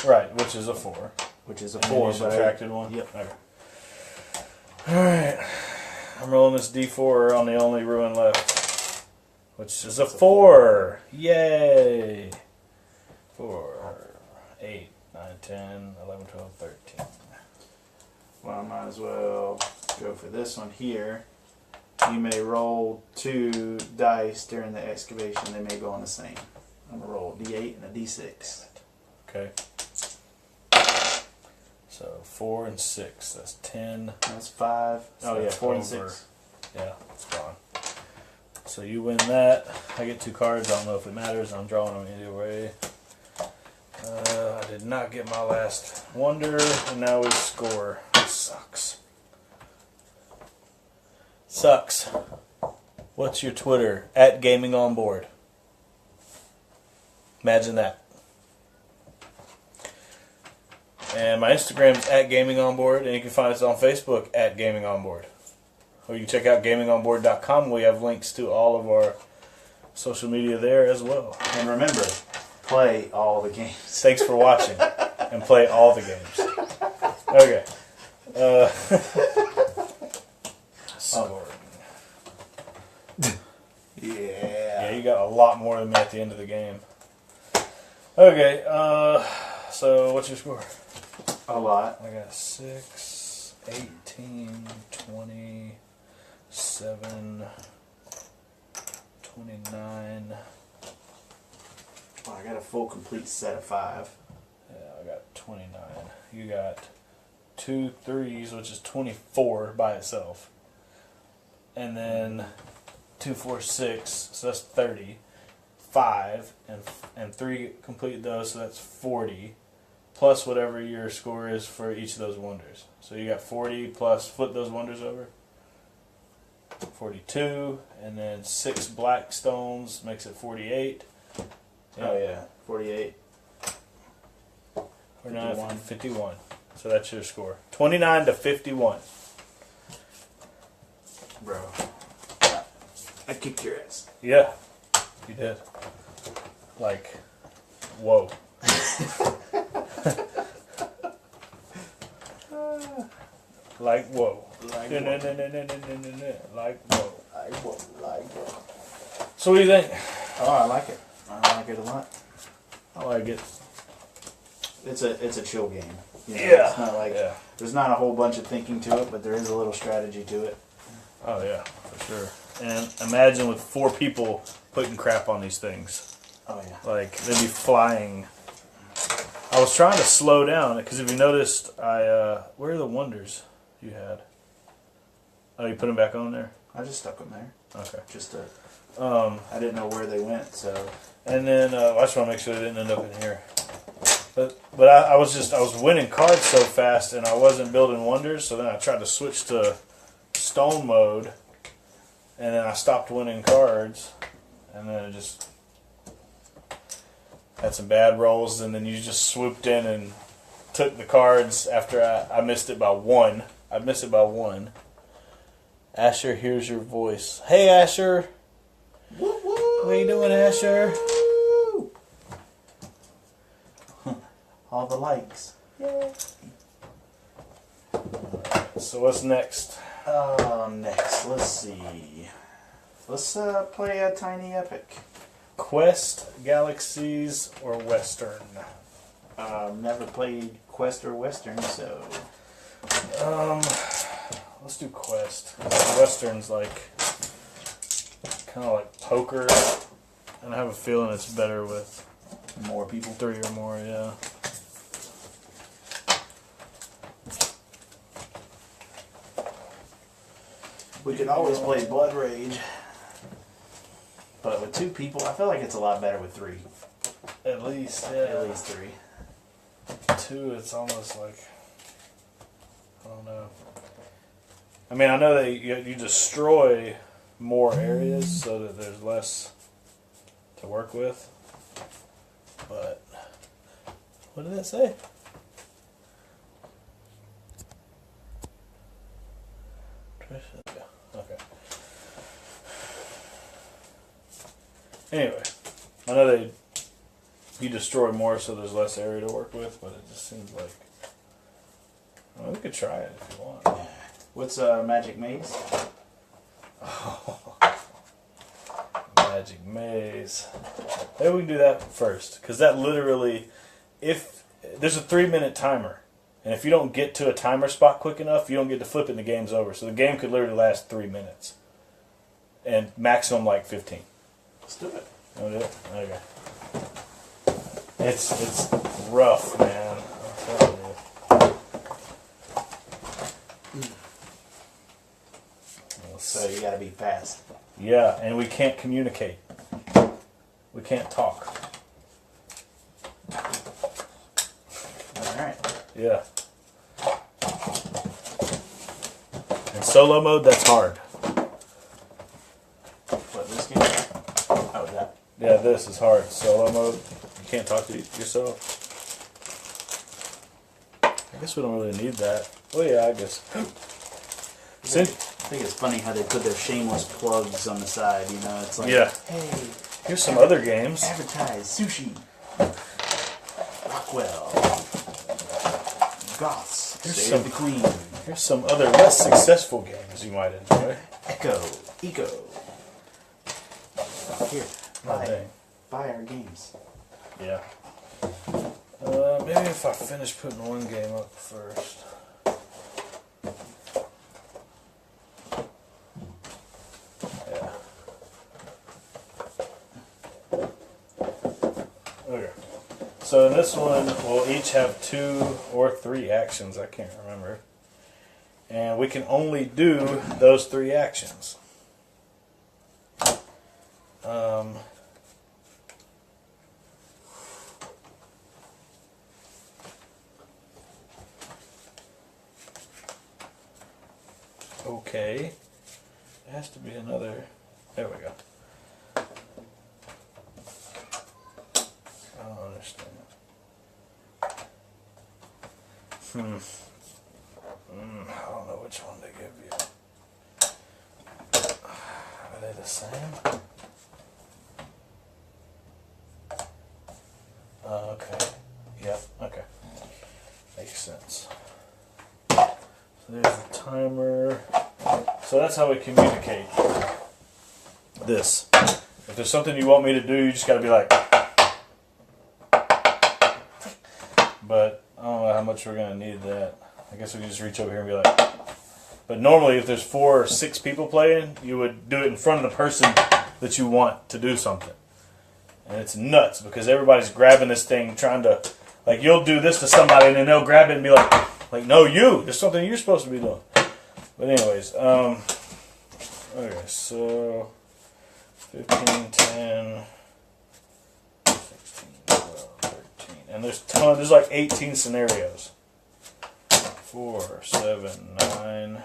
Right, which is a 4. which is a And 4. then you but subtracted 1? Yep. Okay. Alright. I'm rolling this D4 on the only ruin left, which is a 4. Yay! 4, 8, 9, 10, 11, 12, 13. Well, I might as well go for this one here. You may roll 2 dice during the excavation. They may go on the same. I'm going to roll a D8 and a D6. Okay. So 4 and 6. That's 10. That's 5. So Oh yeah, that's 4 and over. 6. Yeah, it's gone. So you win that. I get 2 cards. I don't know if it matters. I'm drawing them either way. I did not get my last wonder, and now we score. This sucks. Sucks. What's your Twitter? @GamingOnBoard. Imagine that. And my Instagram's @GamingOnBoard, and you can find us on Facebook @GamingOnBoard. Or you can check out GamingOnBoard.com. We have links to all of our social media there as well. And remember, play all the games. Thanks for watching, and play all the games. Okay. Scoring. Yeah, you got a lot more than me at the end of the game. Okay, so what's your score? A lot. I got 6, 18, 20, 7, 29. Oh, I got a full complete set of 5. Yeah, I got 29. You got 2 3s, which is 24 by itself. And then 2, 4, 6, so that's 30. 5 and 3 complete those, so that's 40. Plus whatever your score is for each of those wonders. So you got 40 plus, flip those wonders over. 42, and then 6 black stones makes it 48. Oh yeah, 48. 49, 51. So that's your score. 29 to 51. Bro, I kicked your ass. Yeah, you did. Like, whoa. Like whoa. Like Like whoa. Like whoa. So what do you think? Oh, I like it. I like it a lot. I like it. It's a chill game. You know, Yeah. It's not like Yeah. there's not a whole bunch of thinking to it, but there is a little strategy to it. Oh yeah, for sure. And imagine with 4 people putting crap on these things. Oh yeah. Like, they'd be flying. I was trying to slow down, because if you noticed, where are the wonders you had? Oh, you put them back on there? I just stuck them there. Okay. Just I didn't know where they went, so. And then, I just want to make sure they didn't end up in here. But I was winning cards so fast, and I wasn't building wonders, so then I tried to switch to stone mode, and then I stopped winning cards, and then it just had some bad rolls, and then you just swooped in and took the cards after I missed it by 1. I missed it by 1. Asher, here's your voice. Hey, Asher. Woo woo. What are you doing, Asher? All the likes. Yay. So what's next? Next, let's see. Let's play a tiny epic. Quest, Galaxies, or Western? Never played Quest or Western, so. Let's do Quest. Western's like kind of like poker, and I have a feeling it's better with More people. 3 or more. Yeah. We could always play Blood Rage. But with 2 people, I feel like it's a lot better with 3. At least, yeah. At least 3. 2, it's almost like, I don't know. I mean, I know that you destroy more areas so that there's less to work with. But what did that say? Okay. Anyway, I know you destroy more so there's less area to work with, but it just seems like, well, we could try it if you want. What's Magic Maze? Magic Maze. Maybe we can do that first, because that literally, if there's a 3-minute timer, And if you don't get to a timer spot quick enough, you don't get to flip it and the game's over. So the game could literally last 3 minutes. And maximum like 15. Let's do it. Want to do it? Okay. It's rough, man. I'm telling you. So you gotta be fast. Yeah, and we can't communicate. We can't talk. Alright. Yeah. In solo mode, that's hard. What, this game? Oh, that. Yeah, this is hard. Solo mode, you can't talk to yourself. I guess we don't really need that. Well, yeah, I guess. I think it's funny how they put their shameless plugs on the side, you know? It's like, yeah. Hey, Here's some other games. advertise sushi. Rockwell. Goths. Here's Save the Queen. Here's some other less successful games you might enjoy. Echo. Eco. Here. Oh, dang. Buy our games. Yeah. Maybe if I finish putting one game up first. Yeah. Okay. So in this one, we'll each have 2 or 3 actions. I can't remember. And we can only do those 3 actions. Okay. It has to be another. There we go. I don't understand. I don't know which one to give you. Are they the same? Okay. Yep. Okay. Makes sense. So there's the timer. So that's how we communicate this. If there's something you want me to do, you just got to be like. But I don't know how much we're going to need that. I guess we can just reach over here and be like. But normally, if there's 4 or 6 people playing, you would do it in front of the person that you want to do something. And it's nuts because everybody's grabbing this thing, trying to, like, you'll do this to somebody and then they'll grab it and be like, no, you. There's something you're supposed to be doing. But anyways, okay, so 15, 10, 16, 12, 13, and there's like 18 scenarios. 4, 7, 9,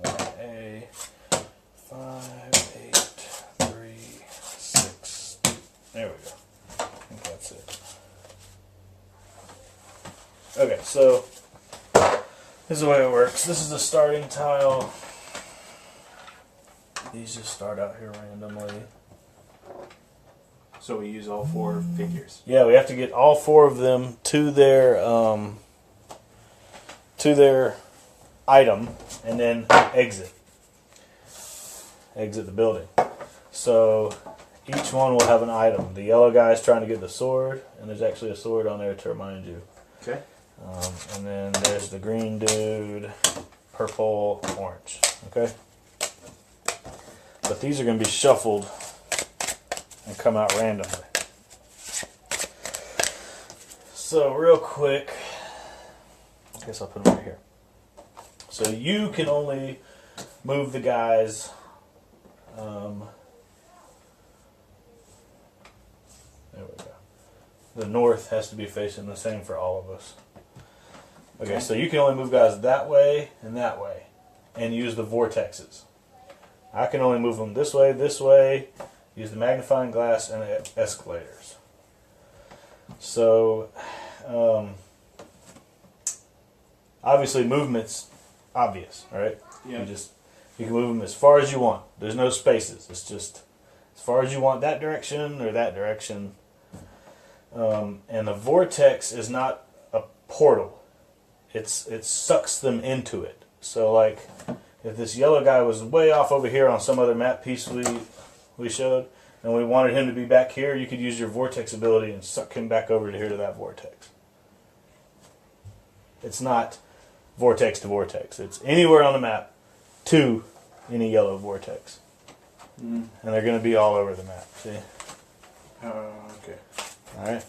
1A, 5, 8, 3, 6. There we go. I think that's it. Okay, so this is the way it works. This is the starting tile. These just start out here randomly. So we use all 4 figures. Yeah, we have to get all 4 of them to their item and then exit the building. So each one will have an item. The yellow guy is trying to get the sword, and there's actually a sword on there to remind you. Okay. And then there's the green dude, purple, orange. Okay? But these are going to be shuffled and come out randomly. So real quick, I guess I'll put them right here. So you can only move the guys. There we go. The north has to be facing the same for all of us. Okay, so you can only move guys that way, and use the vortexes. I can only move them this way, use the magnifying glass and the escalators. So, obviously movement's obvious, right? Yeah. You can move them as far as you want. There's no spaces. It's just as far as you want, that direction or that direction. And the vortex is not a portal. It sucks them into it. So like, if this yellow guy was way off over here on some other map piece we showed, and we wanted him to be back here, you could use your vortex ability and suck him back over to here to that vortex. It's not vortex to vortex. It's anywhere on the map to any yellow vortex. And they're going to be all over the map. See? Okay. All right.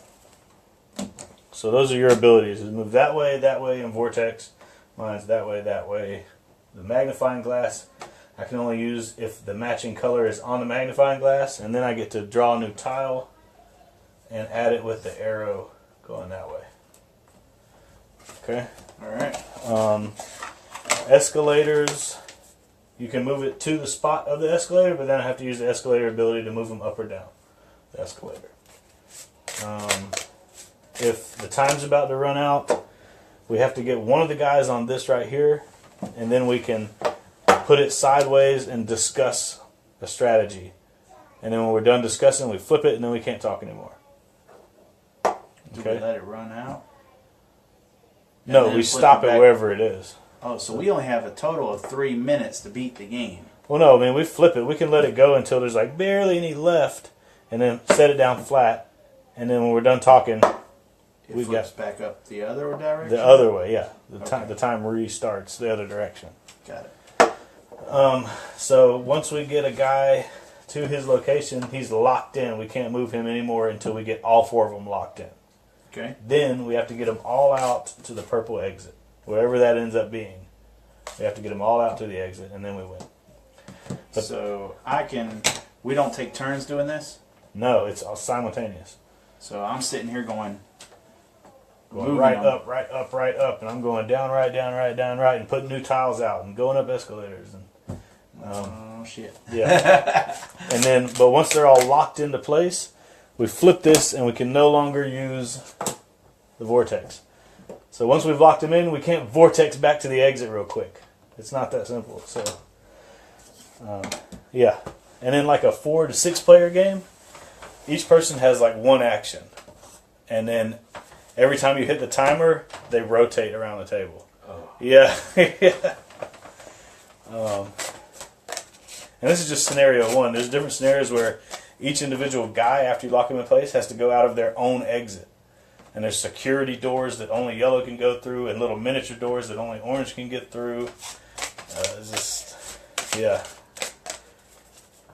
So those are your abilities. Is move that way, and vortex. Mine's that way, that way. The magnifying glass, I can only use if the matching color is on the magnifying glass, and then I get to draw a new tile and add it with the arrow going that way. Okay. All right. Escalators, you can move it to the spot of the escalator, but then I have to use the escalator ability to move them up or down the escalator. If the time's about to run out, we have to get one of the guys on this right here, and then we can put it sideways and discuss a strategy. And then when we're done discussing, we flip it, and then we can't talk anymore. Do Okay. we let it run out? No, we stop it wherever it is. Oh, so we only have a total of 3 minutes to beat the game. Well, no, I mean, we flip it. We can let it go until there's like barely any left, and then set it down flat. And then when we're done talking, It we flips got back up the other direction? the other way. Yeah, the Okay. time restarts the other direction. Got it. So once we get a guy to his location, he's locked in. We can't move him anymore until we get all 4 of them locked in. Okay. Then we have to get them all out to the purple exit, wherever that ends up being. We have to get them all out to the exit, and then we win. But So we don't take turns doing this? no, it's all simultaneous. So I'm sitting here going Going right up, right up, right up, and I'm going down, right, down, right, down, right, and putting new tiles out and going up escalators. And oh, shit. yeah. And then, but once they're all locked into place, we flip this and we can no longer use the vortex. So once we've locked them in, we can't vortex back to the exit real quick. It's not that simple. So, yeah. And in like a 4 to 6 player game, each person has like one action. And then every time you hit the timer, they rotate around the table. Oh. Yeah. Yeah. And this is just scenario 1. There's different scenarios where each individual guy, after you lock them in place, has to go out of their own exit. And there's security doors that only yellow can go through, and little miniature doors that only orange can get through. It's just, yeah.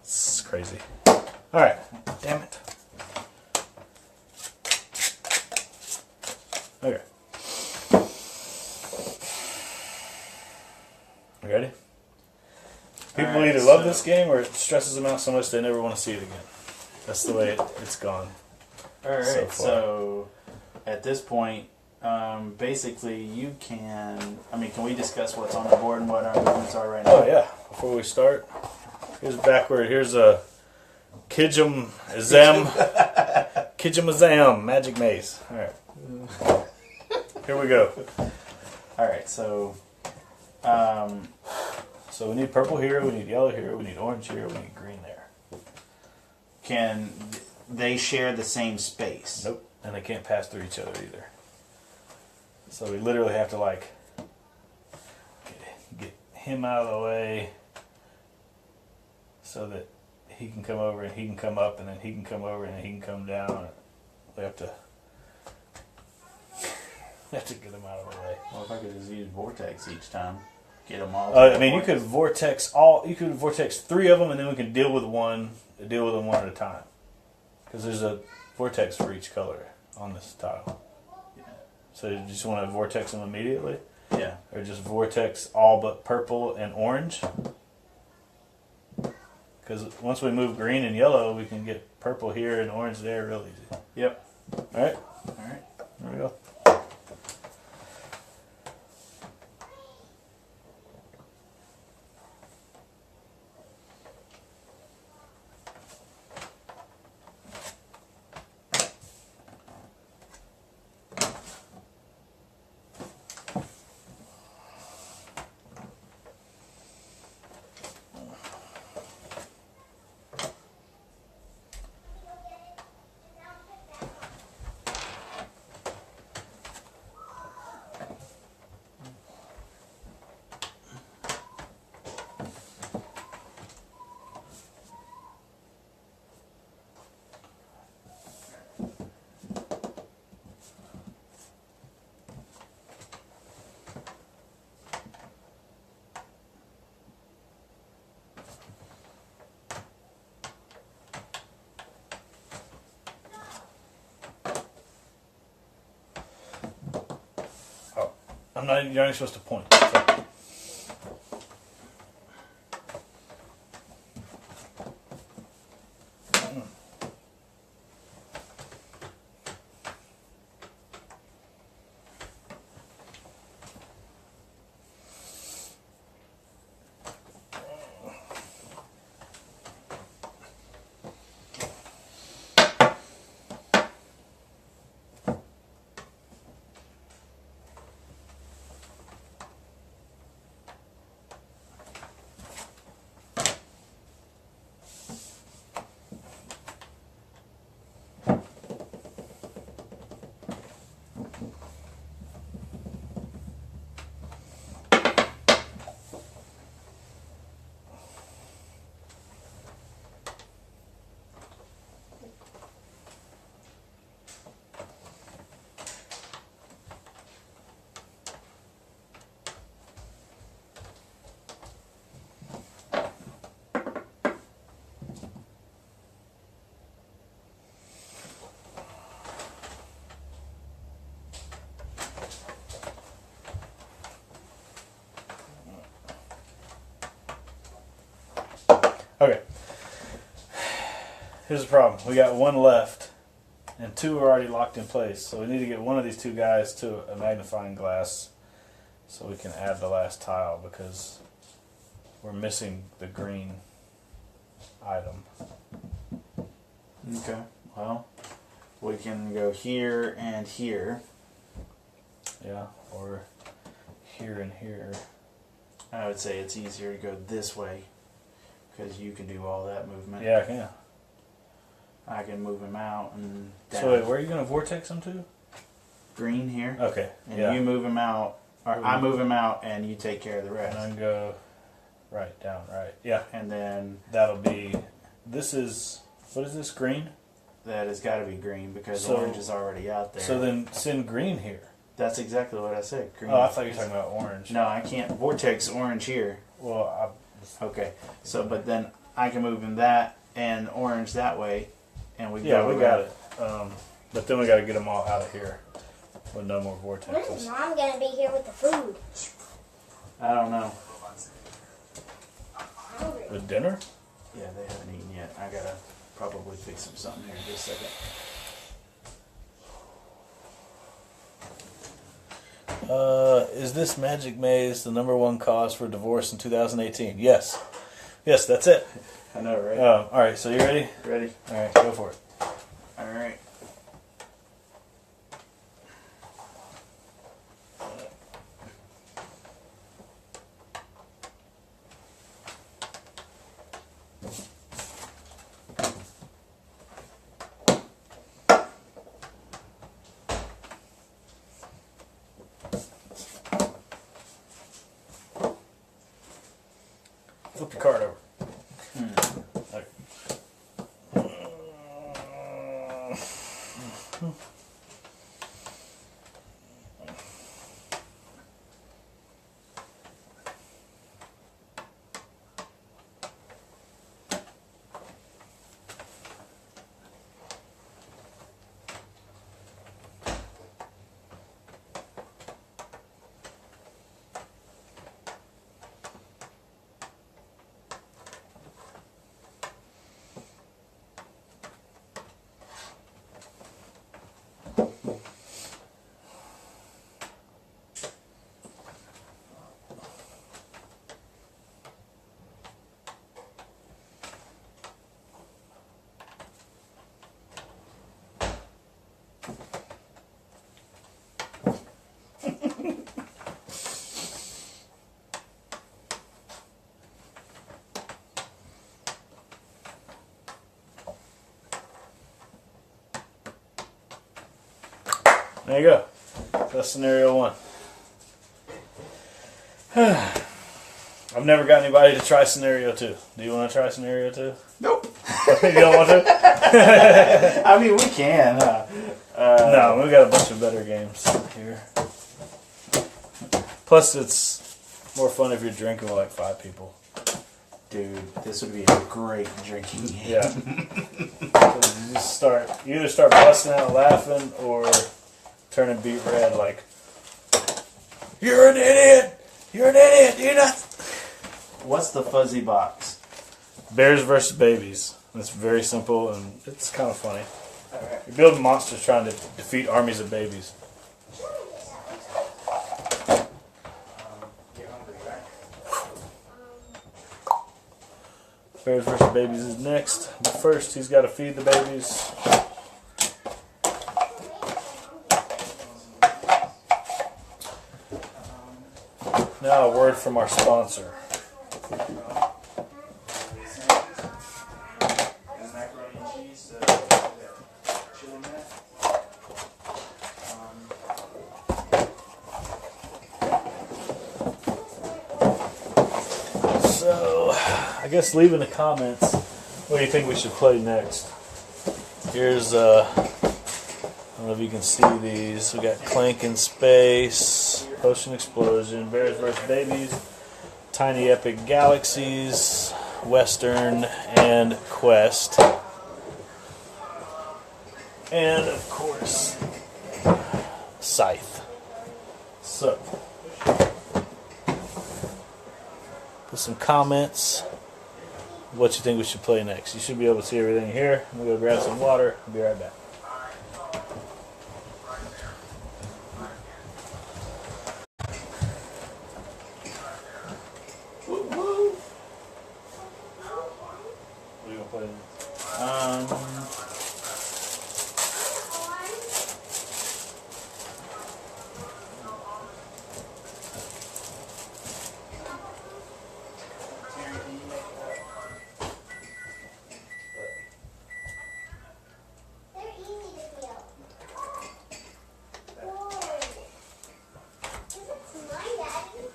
It's crazy. Alright. Damn it. Okay. You ready? People Alright, either love this game or it stresses them out so much they never want to see it again. That's the way it's gone. Alright, so far. so at this point, basically you can we discuss what's on the board and what our movements are right now? Oh yeah. Before we start, here's backward. Here's a Kijum Azam Magic Maze. Alright. Here we go. Alright, so So we need purple here, we need yellow here, we need orange here, we need green there. can they share the same space? Nope. And they can't pass through each other either. So we literally have to like get him out of the way so that he can come over and he can come up and then he can come over and then he can come down. We have to get him out of the way. Well, if I could just use vortex each time, get them all. I mean, you could vortex 3 of them and then we can deal with them one at a time. Because there's a vortex for each color on this tile. Yeah. So you just want to vortex them immediately? Yeah. Or just vortex all but purple and orange? Because once we move green and yellow, we can get purple here and orange there real easy. Yep. Alright, Alright. there we go. I'm not. You're not supposed to point. So. Okay. Here's the problem. We got one left, and two are already locked in place. So we need to get one of these two guys to a magnifying glass so we can add the last tile because we're missing the green item. Okay. Well, we can go here and here. Yeah, or here and here. I would say it's easier to go this way because you can do all that movement. Yeah, I can. I can move him out and down. So wait, where are you going to vortex him to? Green here. Okay, And yeah. you move him out, or I move him out and you take care of the rest. And then go right, down, right. Yeah. And then That'll be, this is, what is this, green? that has got to be green because So- orange is already out there. So then send green here. That's exactly what I said. Green. Oh, I thought you were talking about orange. No, I can't vortex orange here. Well, Okay. So, but then I can move him that and orange that way, and we yeah, go we got around. it. But then we got to get them all out of here with no more When is vortexes. Mom gonna be here with the food? I don't know. I'm hungry. With dinner? Yeah, they haven't eaten yet. I gotta probably fix them something here in just a second. Is this magic maze the #1 cause for divorce in 2018? Yes. Yes, that's it. I know, right? All right, so you ready? Ready? All right, go for it. All right. Flip your card over. Okay. There you go. That's scenario 1. I've never got anybody to try scenario 2. Do you want to try scenario 2? Nope. You don't want to? I mean, we can. No, we got a bunch of better games here. Plus, it's more fun if you're drinking with like 5 people. Dude, this would be a great drinking game. Yeah. You either start busting out laughing or turning beet red like You're an idiot! You're an idiot! You're not. What's the fuzzy box? Bears versus babies. It's very simple and it's kind of funny. You're building monsters trying to defeat armies of babies. Bears versus babies is next. But first, he's got to feed the babies. Now, a word from our sponsor. So, I guess leave in the comments what do you think we should play next. Here's, I don't know if you can see these. We got Clank in Space, Potion Explosion, Bears vs. Babies, Tiny Epic Galaxies, Western, and Quest. And, of course, Scythe. So, put some comments what you think we should play next. You should be able to see everything here. I'm going to go grab some water. I'll be right back. What are you going to play next? They're easy to peel. Whoa. This is my daddy.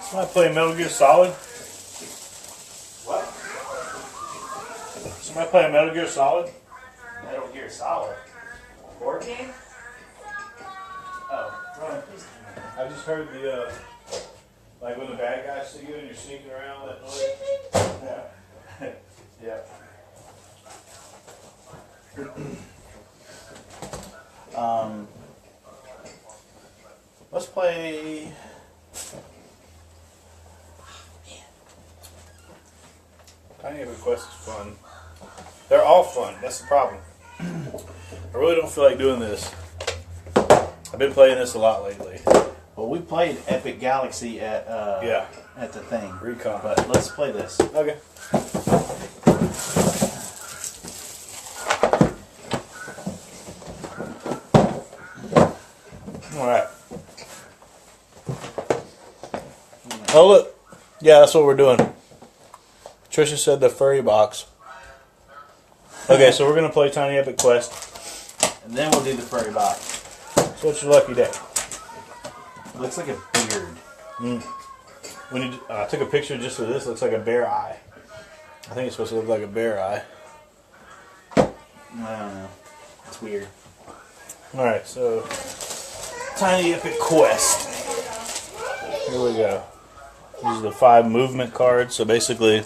Somebody play Metal Gear Solid? What? Somebody play Metal Gear Solid? Metal Gear Solid. Board game? Oh, Ryan, please. I just heard the, like when the bad guys see you and you're sneaking around, that noise. Yeah. Yeah. Let's play. Tiny Epic Quest is fun. They're all fun. That's the problem. I really don't feel like doing this. I've been playing this a lot lately. Well, we played Epic Galaxy at at the thing. Recon. But let's play this. Okay. Alright. Oh, look. Yeah, that's what we're doing. Trisha said the furry box. Okay, so we're going to play Tiny Epic Quest. And then we'll do the furry box. So what's your lucky day? Looks like a beard. When you, I took a picture just of this. Looks like a bear eye. I think it's supposed to look like a bear eye. I don't know. It's weird. Alright, so Tiny Epic Quest. Here we go. These are the 5 movement cards. So basically,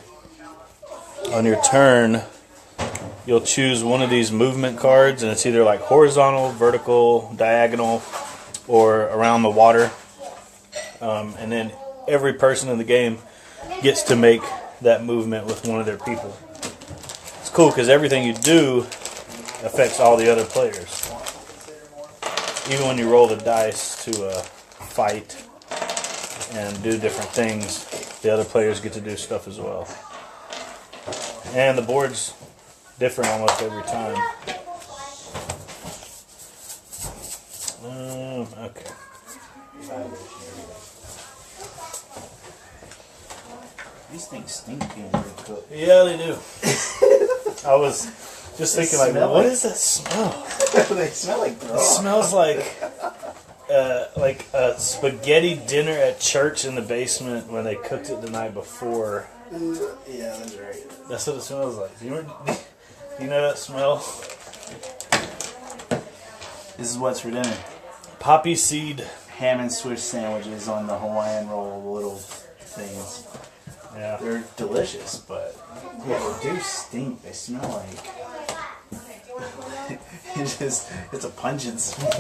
on your turn, you'll choose one of these movement cards, and it's either like horizontal, vertical, diagonal, or around the water. And then every person in the game gets to make that movement with one of their people. It's cool because everything you do affects all the other players. Even when you roll the dice to fight and do different things, the other players get to do stuff as well. And the board's different almost every time. Okay. These things stink being cooked. Yeah, they do. I was just thinking, like, what is that smell? They smell like It throw. smells like a spaghetti dinner at church in the basement when they cooked it the night before. Yeah, that's right. That's what it smells like. Do you know that smell? This is what's for dinner. Poppy seed. Ham and Swiss sandwiches on the Hawaiian roll, little things. Yeah. They're delicious, but yeah, they do stink. They smell like It's a pungent smell.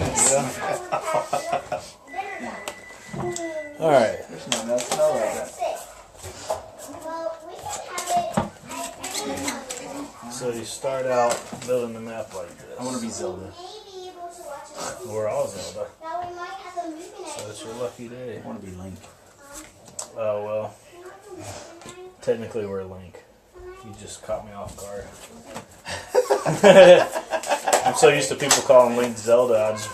All right. There's nothing else to know like that. Well, we can have it. So you start out building the map like this. I want to be Zelda. Maybe able to watch it. We're all Zelda. Now we might have a movie night. So it's your lucky day. I want to be Link. Oh well. Technically we're Link. You just caught me off guard. I'm so used to people calling Link Zelda, I just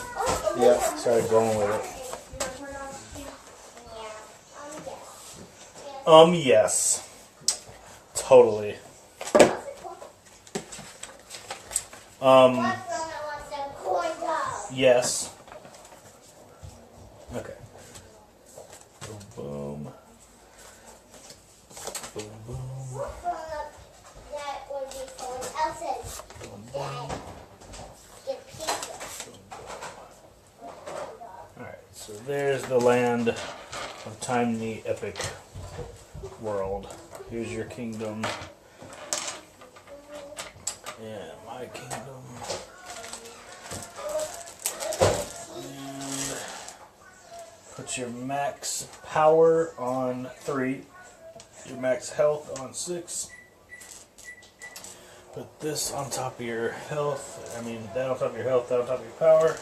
started going with it. Yes. Totally. Yes. Okay. Boom, boom. Boom, boom. That would be someone else's dad. Get pizza. Alright, so there's the land of Tiny Epic World. Here's your kingdom. And my kingdom. And put your max power on 3. Your max health on 6. Put this on top of your health. I mean, that on top of your health, that on top of your power.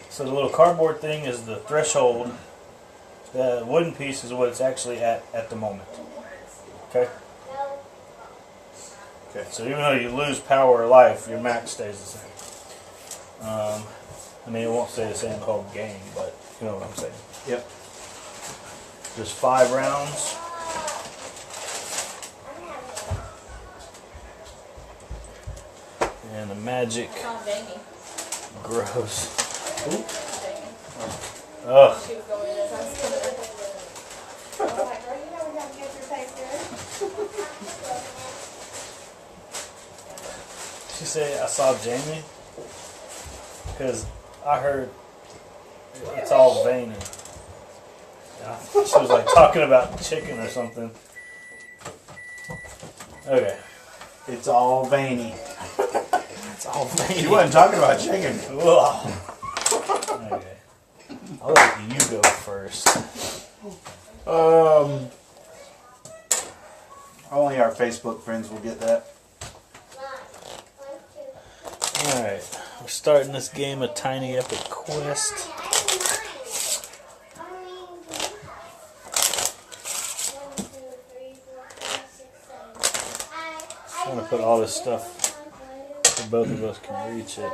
So the little cardboard thing is the threshold. The wooden piece is what it's actually at the moment. Okay? Okay, so even though you lose power or life, your max stays the same. I mean, it won't stay the same the whole game, but you know what I'm saying. Yep. There's 5 rounds. And the magic grows. Ugh. She said, I saw Jamie. Because I heard it's all veiny. She was like talking about chicken or something. Okay. It's all veiny. It's all veiny. She wasn't talking about chicken. Ugh. Okay. I'll let you go first. Only our Facebook friends will get that. Alright. We're starting this game of Tiny Epic Quest. I'm going to put all this stuff so both of us can reach it.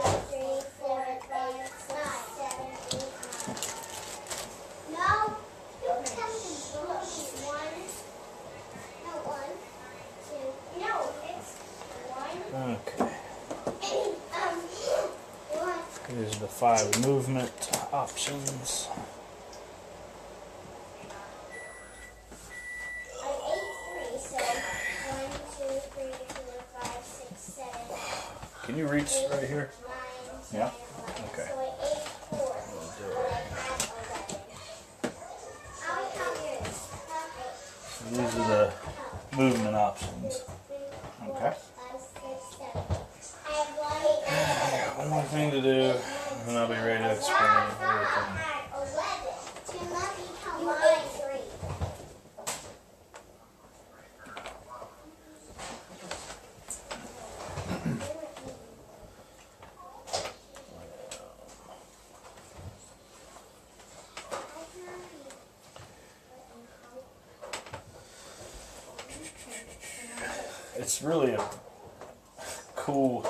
Okay. Here's the 5 movement options. Can you reach right here? Yeah. Okay. So these are the movement options. Okay. One more thing to do, and I'll be ready to explain everything. It's really a cool,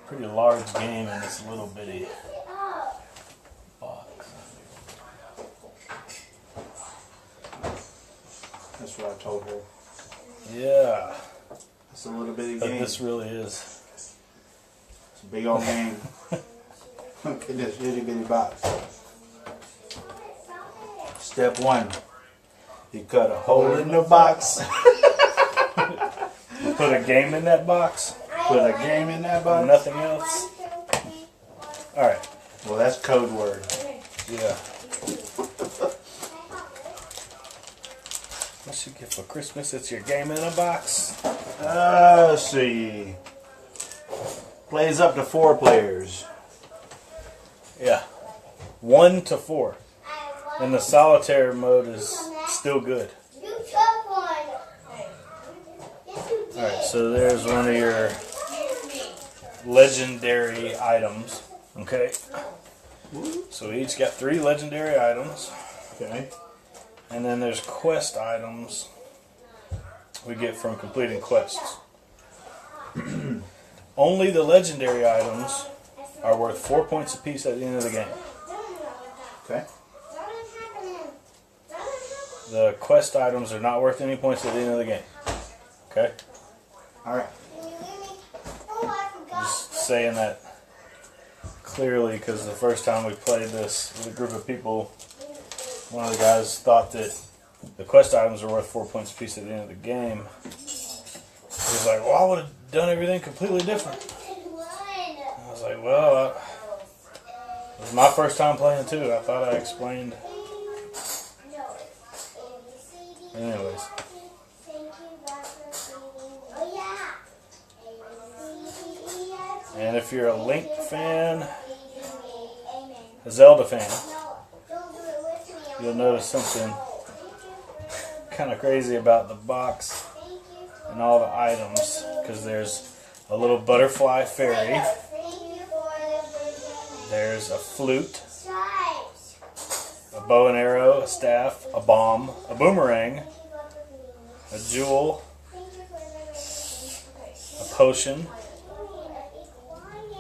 pretty large game in this little bitty box. That's what I told her. Yeah, It's a little bitty but game. this really is. It's a big old game. Look at this itty bitty box. Step 1. You cut a hole in the box. Put a game in that box. Put a game in that box. Nothing else. All right. Well, that's code word. Yeah. What's your gift for Christmas? It's your game in a box. Let's see. Plays up to 4 players. Yeah. 1 to 4. And the solitaire mode is still good. You took one. Yes, you did. Alright, so there's one of your legendary items. Okay. So we each got 3 legendary items. Okay. And then there's quest items we get from completing quests. Only the legendary items are worth 4 points apiece at the end of the game. Okay. The quest items are not worth any points at the end of the game. Okay? Alright. Just saying that clearly because the first time we played this with a group of people, one of the guys thought that the quest items were worth 4 points apiece at the end of the game. He was like, well, I would have done everything completely different. I was like, well, it was my first time playing too. I thought I explained. Anyways. And if you're a Link fan, a Zelda fan, you'll notice something kind of crazy about the box and all the items, because there's a little butterfly fairy, there's a flute, a bow and arrow, a staff, a bomb, a boomerang, a jewel, a potion,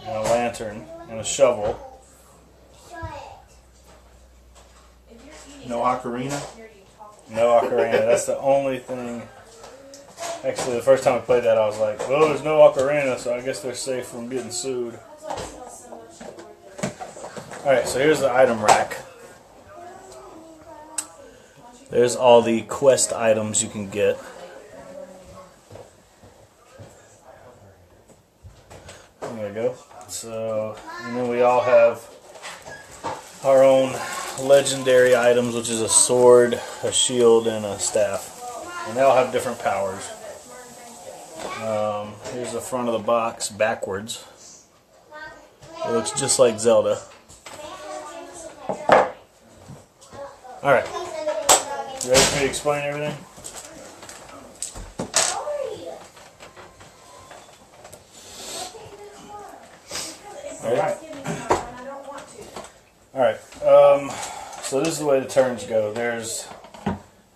and a lantern, and a shovel. No ocarina? No ocarina. That's the only thing. Actually, the first time I played that, I was like, well, there's no ocarina, so I guess they're safe from getting sued. Alright, so here's the item rack. There's all the quest items you can get. There you go. So, and then we all have our own legendary items, which is a sword, a shield, and a staff. And they all have different powers. Here's the front of the box backwards. It looks just like Zelda. Alright. You ready for me to explain everything? Alright. Alright. So this is the way the turns go. There's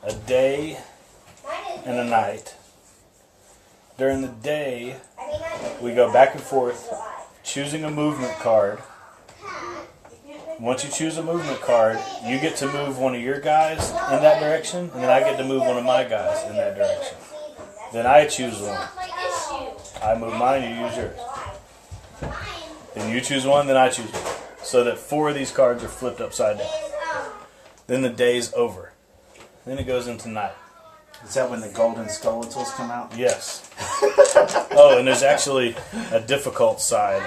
a day and a night. During the day, we go back and forth choosing a movement card. Once you choose a movement card, you get to move one of your guys in that direction, and then I get to move one of my guys in that direction. Then I choose one. I move mine, you use yours. Then you choose one, then I choose one. So that 4 of these cards are flipped upside down. Then the day's over. Then it goes into night. Is that when the golden skeletons come out? Yes. Oh, and there's actually a difficult side.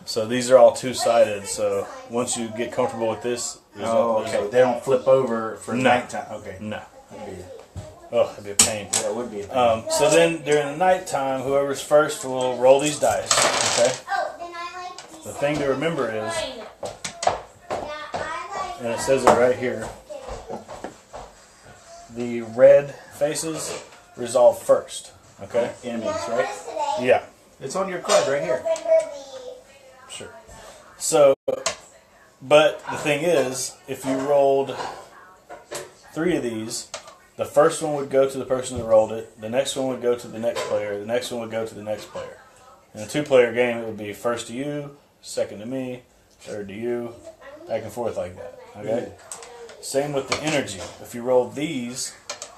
So these are all 2-sided. So once you get comfortable with this, oh, okay. They don't flip over for nighttime. Okay. No. That'd be, Oh, that'd be a pain. yeah, it would be a pain. So then during the nighttime, whoever's first will roll these dice. Okay. The thing to remember is, and it says it right here, the red faces resolve first. Okay. Enemies, right? Yeah. It's on your card right here. Sure. So, but the thing is, if you rolled 3 of these, the first one would go to the person that rolled it, the next one would go to the next player, the next one would go to the next player. In a 2-player game, it would be first to you, second to me, third to you, back and forth like that. Okay? Same with the energy. If you roll these,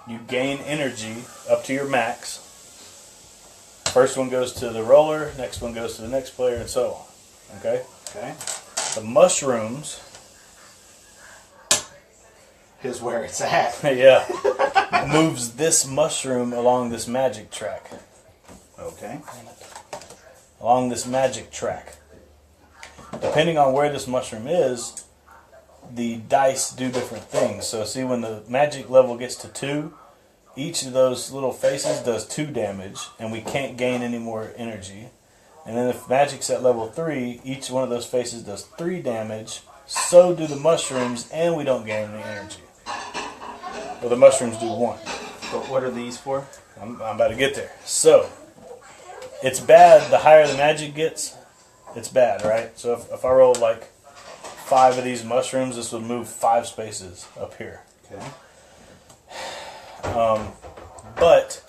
you gain energy up to your max. First one goes to the roller, next one goes to the next player, and so on. Okay? Okay. The mushrooms, Here's where it's at. yeah, moves this mushroom along this magic track. Okay. Along this magic track. Depending on where this mushroom is, the dice do different things. So see, when the magic level gets to 2, each of those little faces does 2 damage, and we can't gain any more energy. And then if magic's at level 3, each one of those faces does 3 damage. So do the mushrooms, and we don't gain any energy. Well, the mushrooms do 1. But what are these for? I'm about to get there. So, it's bad. The higher the magic gets, it's bad, right? So if I rolled like 5 of these mushrooms, this would move 5 spaces up here. Okay. But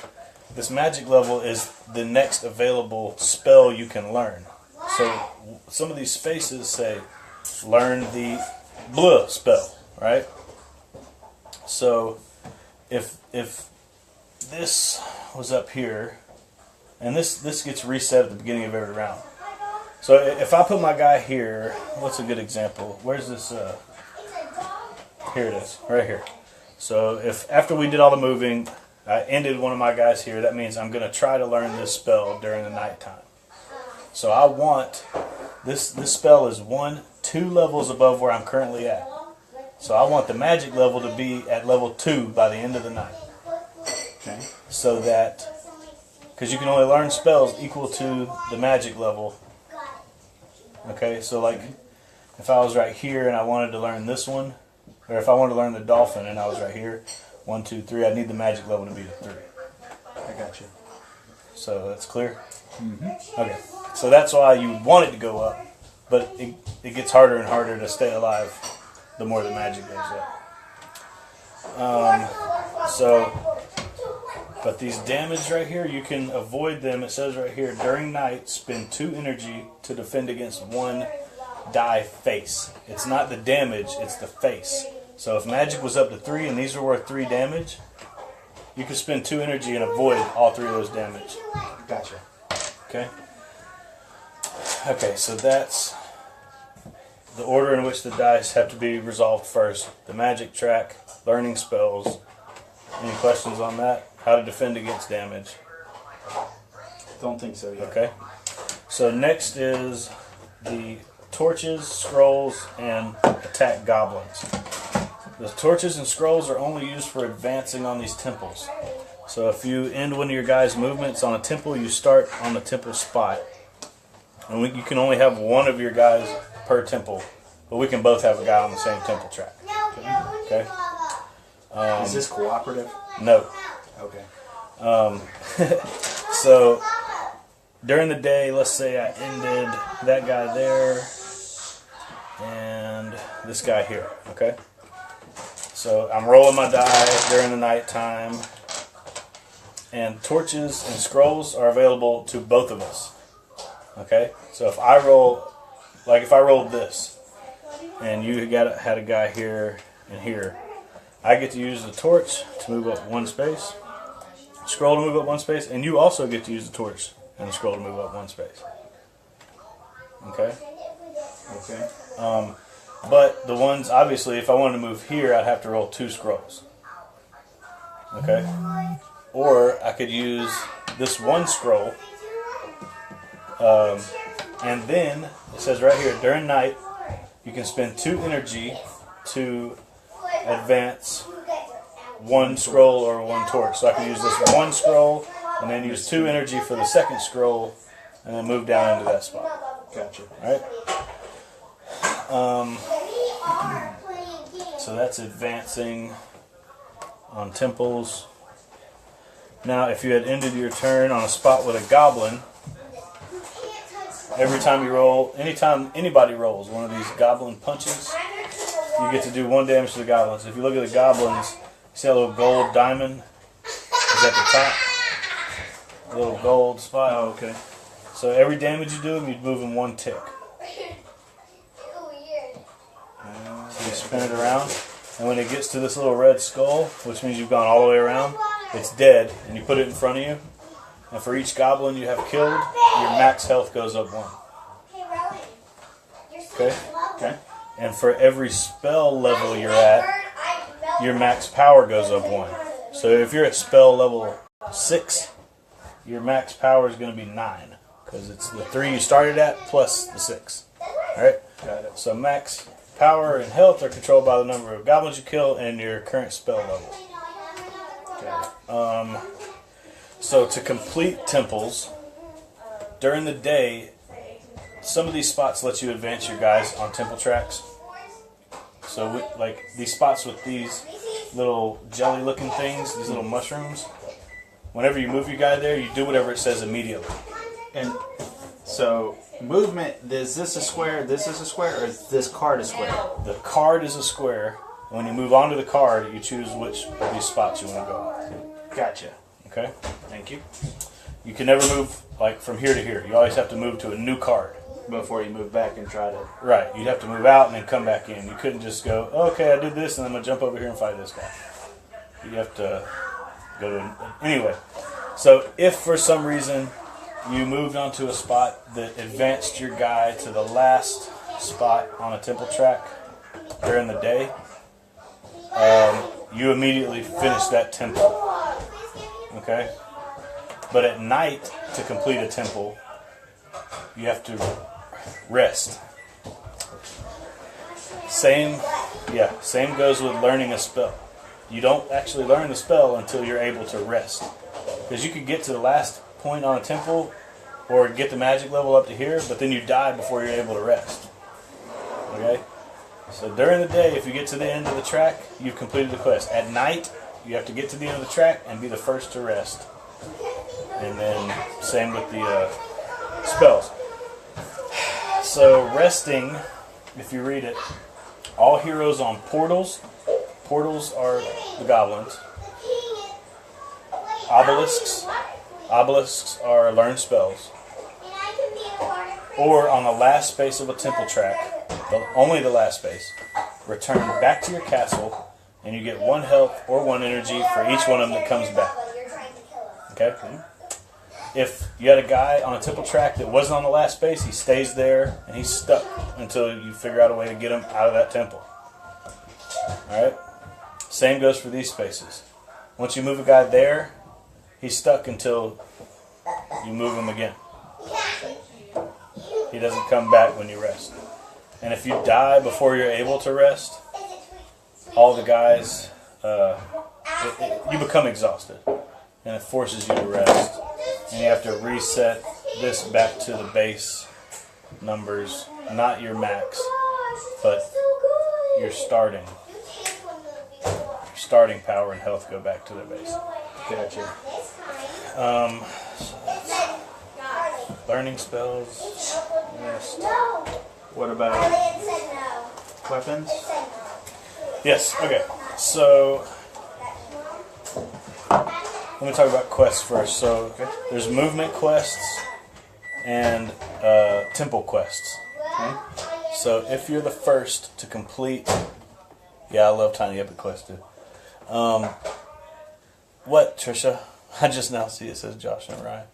this magic level is the next available spell you can learn. So some of these spaces say, learn the blah spell, right? So if this was up here, and this gets reset at the beginning of every round. So if I put my guy here, what's a good example? Where's this? Here it is, right here. So if after we did all the moving, I ended one of my guys here, that means I'm going to try to learn this spell during the nighttime. So I want, this spell is 2 levels above where I'm currently at. So I want the magic level to be at level 2 by the end of the night. Okay. So that, because you can only learn spells equal to the magic level. Okay, so like, if I was right here and I wanted to learn this one, or if I wanted to learn the dolphin and I was right here, 1, 2, 3, I need the magic level to be the 3. I got you. So that's clear? Mm-hmm. Okay, so that's why you want it to go up, but it gets harder and harder to stay alive the more the magic goes up. But these damage right here, you can avoid them. It says right here, during night, spend 2 energy to defend against 1 die face. It's not the damage, it's the face. So if magic was up to 3 and these were worth 3 damage, you could spend 2 energy and avoid all 3 of those damage. Gotcha. Okay? Okay, so that's the order in which the dice have to be resolved first. The magic track, learning spells. Any questions on that? How to defend against damage. Don't think so yet. Okay. So next is the torches, scrolls, and attack goblins. The torches and scrolls are only used for advancing on these temples. So if you end one of your guys' movements on a temple, you start on the temple spot. And you can only have one of your guys per temple, but we can both have a guy on the same temple track. Okay? Is this cooperative? No. Okay. So during the day, let's say I ended that guy there and this guy here, okay? So I'm rolling my die during the nighttime, and torches and scrolls are available to both of us, okay? So if I roll, like if I rolled this, and you had a guy here and here, I get to use the torch to move up 1 space, scroll to move up 1 space, and you also get to use the torch and the scroll to move up 1 space. Okay? Okay. But the ones, obviously, if I wanted to move here, I'd have to roll 2 scrolls. Okay? Or I could use this 1 scroll, and then, it says right here, during night, you can spend 2 energy to advance 1 scroll or 1 torch. So I can use this 1 scroll and then use 2 energy for the 2nd scroll and then move down into that spot. Gotcha. Alright? So that's advancing on temples. Now if you had ended your turn on a spot with a goblin, every time you roll, anytime anybody rolls one of these goblin punches, you get to do 1 damage to the goblins. If you look at the goblins, see that little gold diamond is at the top? A little gold spot. Oh, okay. So every damage you do them, you'd move them 1 tick. So you spin it around, and when it gets to this little red skull, which means you've gone all the way around, it's dead, and you put it in front of you. And for each goblin you have killed, your max health goes up 1. Okay? Okay. And for every spell level you're at, your max power goes up 1. So if you're at spell level 6, your max power is going to be 9. Because it's the 3 you started at plus the 6. Alright? Got it. So max power and health are controlled by the number of goblins you kill and your current spell level. Got it. So to complete temples, during the day, some of these spots let you advance your guys on temple tracks. So like these spots with these little jelly-looking things, these little mushrooms, whenever you move your guy there, you do whatever it says immediately. And so movement, is this a square, or is this card a square? The card is a square. When you move onto the card, you choose which of these spots you want to go on. Gotcha. Okay? Thank you. You can never move like from here to here. You always have to move to a new card. Before you move back and try to... Right. You'd have to move out and then come back in. You couldn't just go, okay, I did this and I'm going to jump over here and fight this guy. You have to go to... Anyway, so if for some reason you moved onto a spot that advanced your guy to the last spot on a temple track during the day, you immediately finish that temple. Okay? But at night, to complete a temple, you have to rest. Same goes with learning a spell. You don't actually learn the spell until you're able to rest. Because you could get to the last point on a temple or get the magic level up to here, but then you die before you're able to rest. Okay? So during the day, if you get to the end of the track, you've completed the quest. At night, you have to get to the end of the track and be the first to rest. And then same with the spells. So resting, if you read it, all heroes on portals. Portals are the goblins. Obelisks are learned spells. Or on the last space of a temple track, only the last space, return back to your castle, and you get 1 health or 1 energy for each one of them that comes back. Okay? If you had a guy on a temple track that wasn't on the last space, he stays there, and he's stuck until you figure out a way to get him out of that temple. Alright? Same goes for these spaces. Once you move a guy there, he's stuck until you move him again. He doesn't come back when you rest. And if you die before you're able to rest, all the guys, you become exhausted. And it forces you to rest. And you have to reset this back to the base numbers, not your max, but your starting power and health go back to their base. Gotcha. Learning spells. Rest. What about weapons? Yes, okay. So let me talk about quests first. So there's movement quests and temple quests. Okay. So if you're the first to complete... Yeah, I love Tiny Epic Quest too. What, Trisha? I just now see it says Josh and Ryan.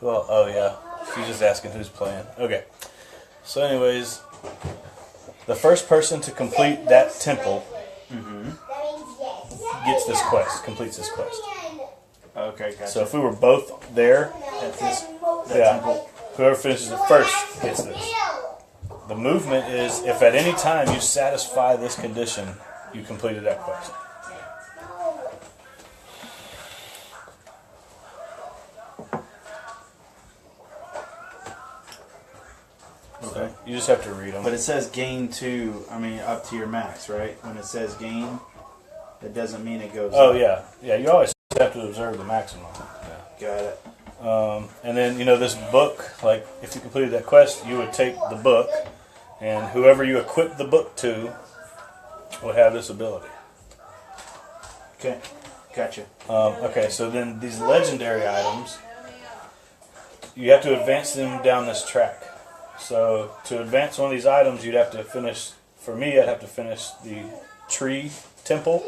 Well, oh yeah. She's just asking who's playing. Okay. So anyways, the first person to complete that temple gets this quest, completes this quest. Okay, gotcha. So if we were both there, At this temple, whoever finishes it first gets this. The movement is if at any time you satisfy this condition, you completed that quest. Okay. You just have to read them. But it says gain 2, up to your max, right? When it says gain, it doesn't mean it goes Oh, up. yeah. Yeah, you always have to observe the maximum. Yeah. Got it. And then, this book, like, if you completed that quest, you would take the book, and whoever you equip the book to would have this ability. Okay, gotcha. Okay, so then these legendary items, you have to advance them down this track. So to advance one of these items, you'd have to finish, for me, I'd have to finish the tree temple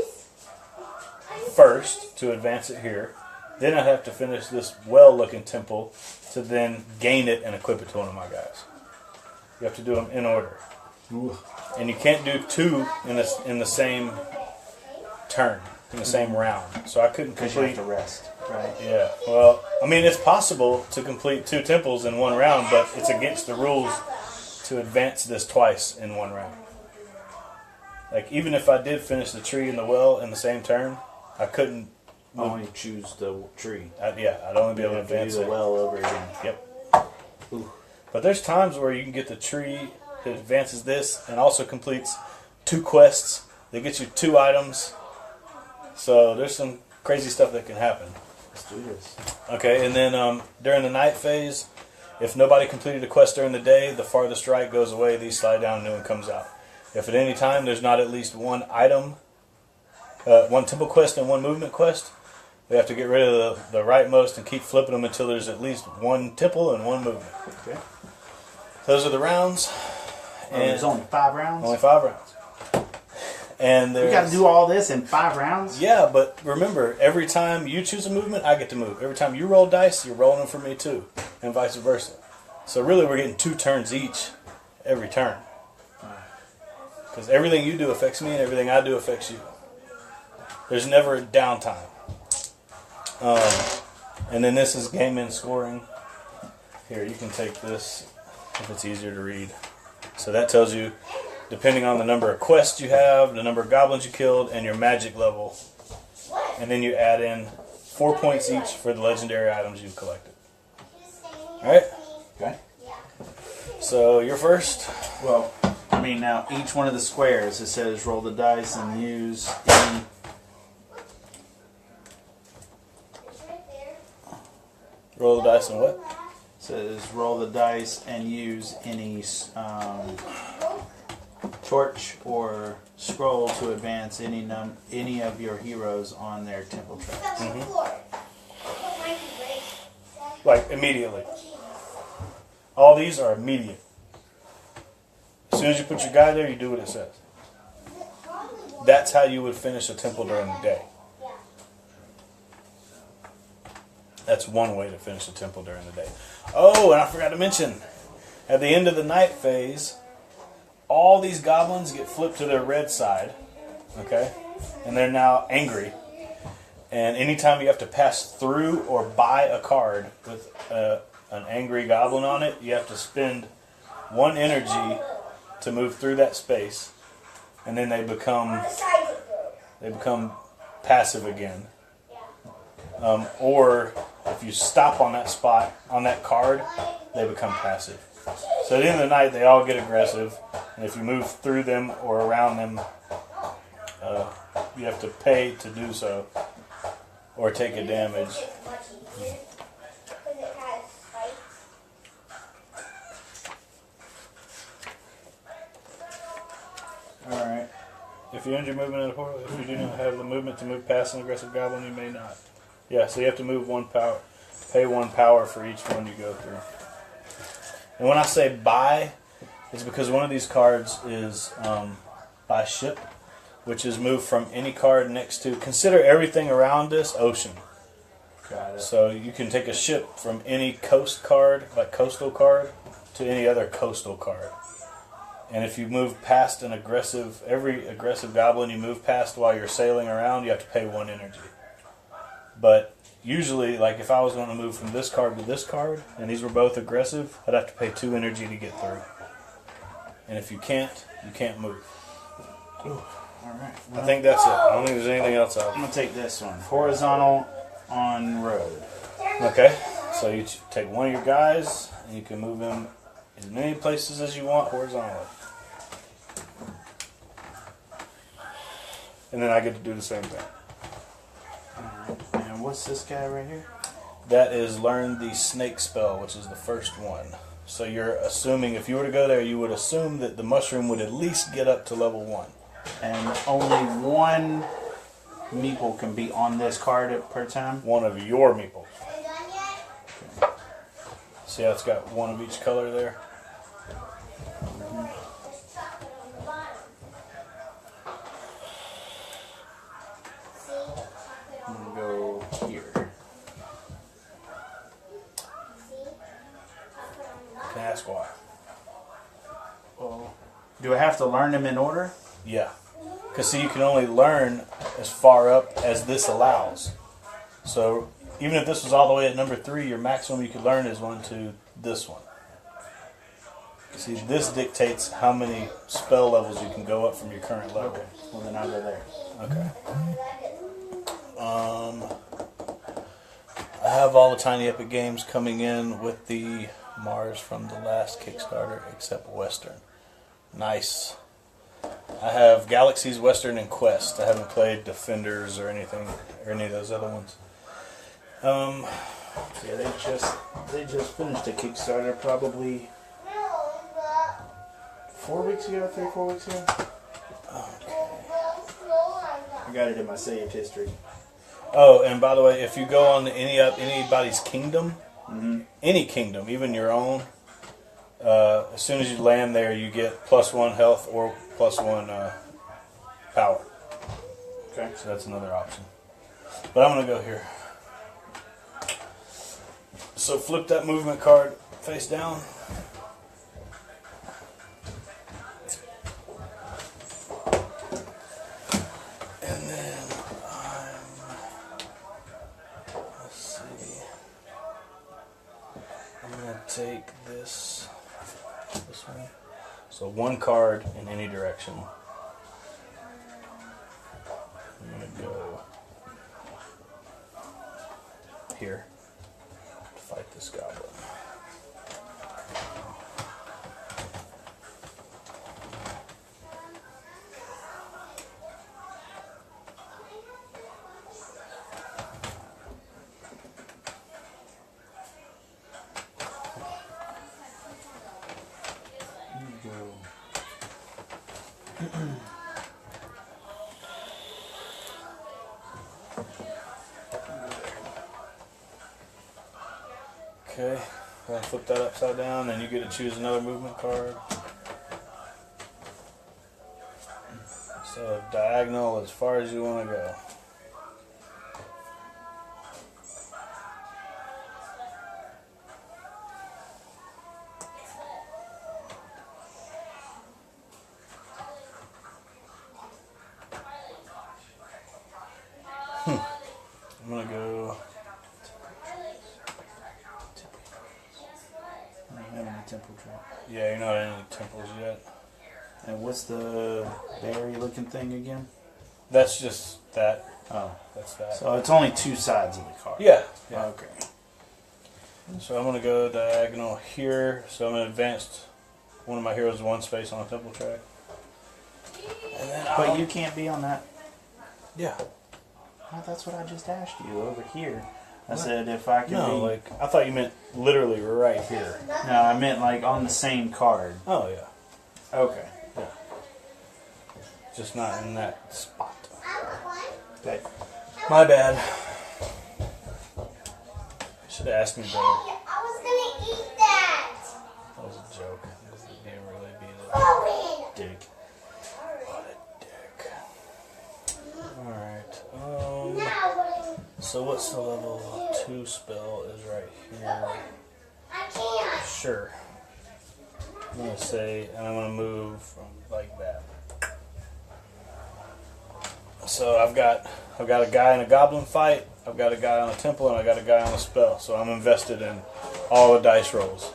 first to advance it here. Then I'd have to finish this well-looking temple to then gain it and equip it to one of my guys. You have to do them in order. Ooh. And you can't do 2 in the same turn, in the same round. So I couldn't Because you complete... have to rest, right? Yeah, well, it's possible to complete 2 temples in one round, but it's against the rules to advance this twice in one round. Like, even if I did finish the tree and the well in the same turn, I couldn't. Only choose the tree. I'd only be able to advance do the it. well over again. Yep. Ooh. But there's times where you can get the tree that advances this and also completes 2 quests. They get you 2 items. So there's some crazy stuff that can happen. Let's do this. Okay, and then during the night phase, if nobody completed a quest during the day, the farthest right goes away, these slide down, new one comes out. If at any time there's not at least 1 item, 1 temple quest and 1 movement quest, we have to get rid of the rightmost and keep flipping them until there's at least 1 temple and 1 movement. Okay. Those are the rounds. And there's only 5 rounds? Only 5 rounds. And you got to do all this in 5 rounds? Yeah, but remember, every time you choose a movement, I get to move. Every time you roll dice, you're rolling them for me too, and vice versa. So really, we're getting 2 turns each every turn. Because everything you do affects me, and everything I do affects you. There's never a downtime. And then this is game end scoring. Here, you can take this if it's easier to read. So that tells you, depending on the number of quests you have, the number of goblins you killed, and your magic level. And then you add in 4 points each for the legendary items you've collected. Alright? Okay. So you're first. Well, I mean, now each one of the squares, it says roll the dice and use any... Roll the dice and what? It says roll the dice and use any torch or scroll to advance any of your heroes on their temple track. Like immediately. All these are immediate. As soon as you put your guy there, you do what it says. That's how you would finish a temple during the day. That's one way to finish a temple during the day. Oh, and I forgot to mention, at the end of the night phase, all these goblins get flipped to their red side, okay? And they're now angry. And anytime you have to pass through or buy a card with an angry goblin on it, you have to spend 1 energy to move through that space, and then they become passive again. Or if you stop on that spot, on that card, they become passive. So at the end of the night, they all get aggressive, and if you move through them or around them, you have to pay to do so, or take a damage. Alright. If you end your movement at a portal, if you do not have the movement to move past an aggressive goblin, you may not. Yeah, so you have to move 1 power, pay 1 power for each one you go through. And when I say buy, it's because one of these cards is buy ship, which is moved from any card next to, consider everything around this ocean. Got it. So you can take a ship from any coast card, like coastal card, to any other coastal card. And if you move past every aggressive goblin you move past while you're sailing around, you have to pay 1 energy. But usually, like if I was going to move from this card to this card, and these were both aggressive, I'd have to pay 2 energy to get through. And if you can't move. Ooh, alright. I think that's it. I don't think there's anything else I'm going to take this one. Horizontal on road. Okay, so you take one of your guys, and you can move him as many places as you want horizontally. And then I get to do the same thing. Alright, and what's this guy right here? That is learn the snake spell, which is the first one. So you're assuming, if you were to go there, you would assume that the mushroom would at least get up to level 1. And only 1 meeple can be on this card per time? One of your meeples. See how it's got 1 of each color there? I'm going to go here. Can I ask why? Oh. Do I have to learn them in order? Yeah. Because see, you can only learn as far up as this allows. So even if this was all the way at number 3, your maximum you could learn is 1 to this one. See, this dictates how many spell levels you can go up from your current level. Okay. Well, then I'll go there. Okay. have all the Tiny Epic games coming in with the Mars from the last Kickstarter, except Western. Nice. I have Galaxies, Western, and Quest. I haven't played Defenders or anything, or any of those other ones. Yeah, they just finished a Kickstarter probably 4 weeks ago, 3-4 weeks ago. I got it in my saved history. Oh, and by the way, if you go on anybody's kingdom, any kingdom, even your own, as soon as you land there, you get +1 health or +1 power. Okay. So that's another option. But I'm going to go here. So flip that movement card face down. And then let's see. I'm going to take this one. So 1 card in any direction. I'm going to go here to fight this goblin. Okay, I'll flip that upside down, then you get to choose another movement card. So diagonal as far as you want to go. I'm going to go... I don't have any temple trap. Yeah, you're not in any temples yet. And what's the berry looking thing again? That's just that. Oh. That's that. So it's only 2 sides of the card. Yeah. Yeah. Okay. So I'm going to go diagonal here. So I'm going to advance one of my heroes 1 space on a temple track. And then But you can't be on that. Yeah. Oh, that's what I just asked you over here. I said if I could No, be... like, I thought you meant literally right here. No, I meant like on the same card. Oh, yeah. Okay. Just not in that spot. Okay. My bad. Should have asked me better. I was gonna eat that. That was a joke. This didn't really be it. Owen. Dick. What a dick. Alright. Now, So what's the level 2 spell is right here. I can't. Sure. I'm going to say, and I'm going to move from like that. So I've got a guy in a goblin fight, I've got a guy on a temple, and I got a guy on a spell. So I'm invested in all the dice rolls.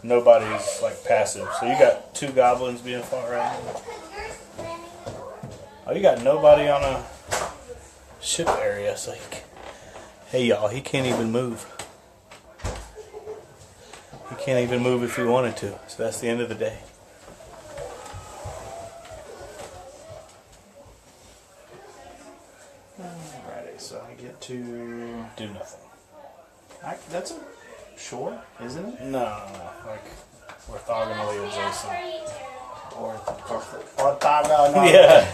Nobody's like passive. So you got 2 goblins being fought right now. Oh, you got nobody on a ship area. So hey y'all, he can't even move. He can't even move if he wanted to. So that's the end of the day. Alrighty, so I get to... Do nothing. That's a shore, isn't it? No, like orthogonally adjacent. Orthogonal. Yeah.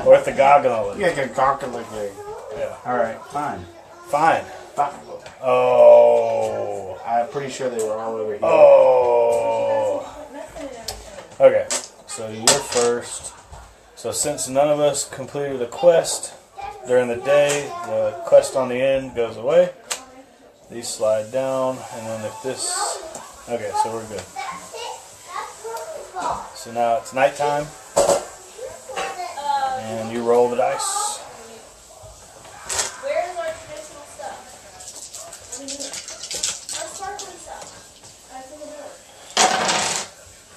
Orthogonally. Yeah. Alright, fine. Fine. Fine. Oh. I'm pretty sure they were all over here. Oh. Okay. So you're first. So since none of us completed a quest during the day, the quest on the end goes away. These slide down, and then if this... Okay, so we're good. So now it's nighttime, and you roll the dice. Where's our traditional stuff? Our sparkly stuff.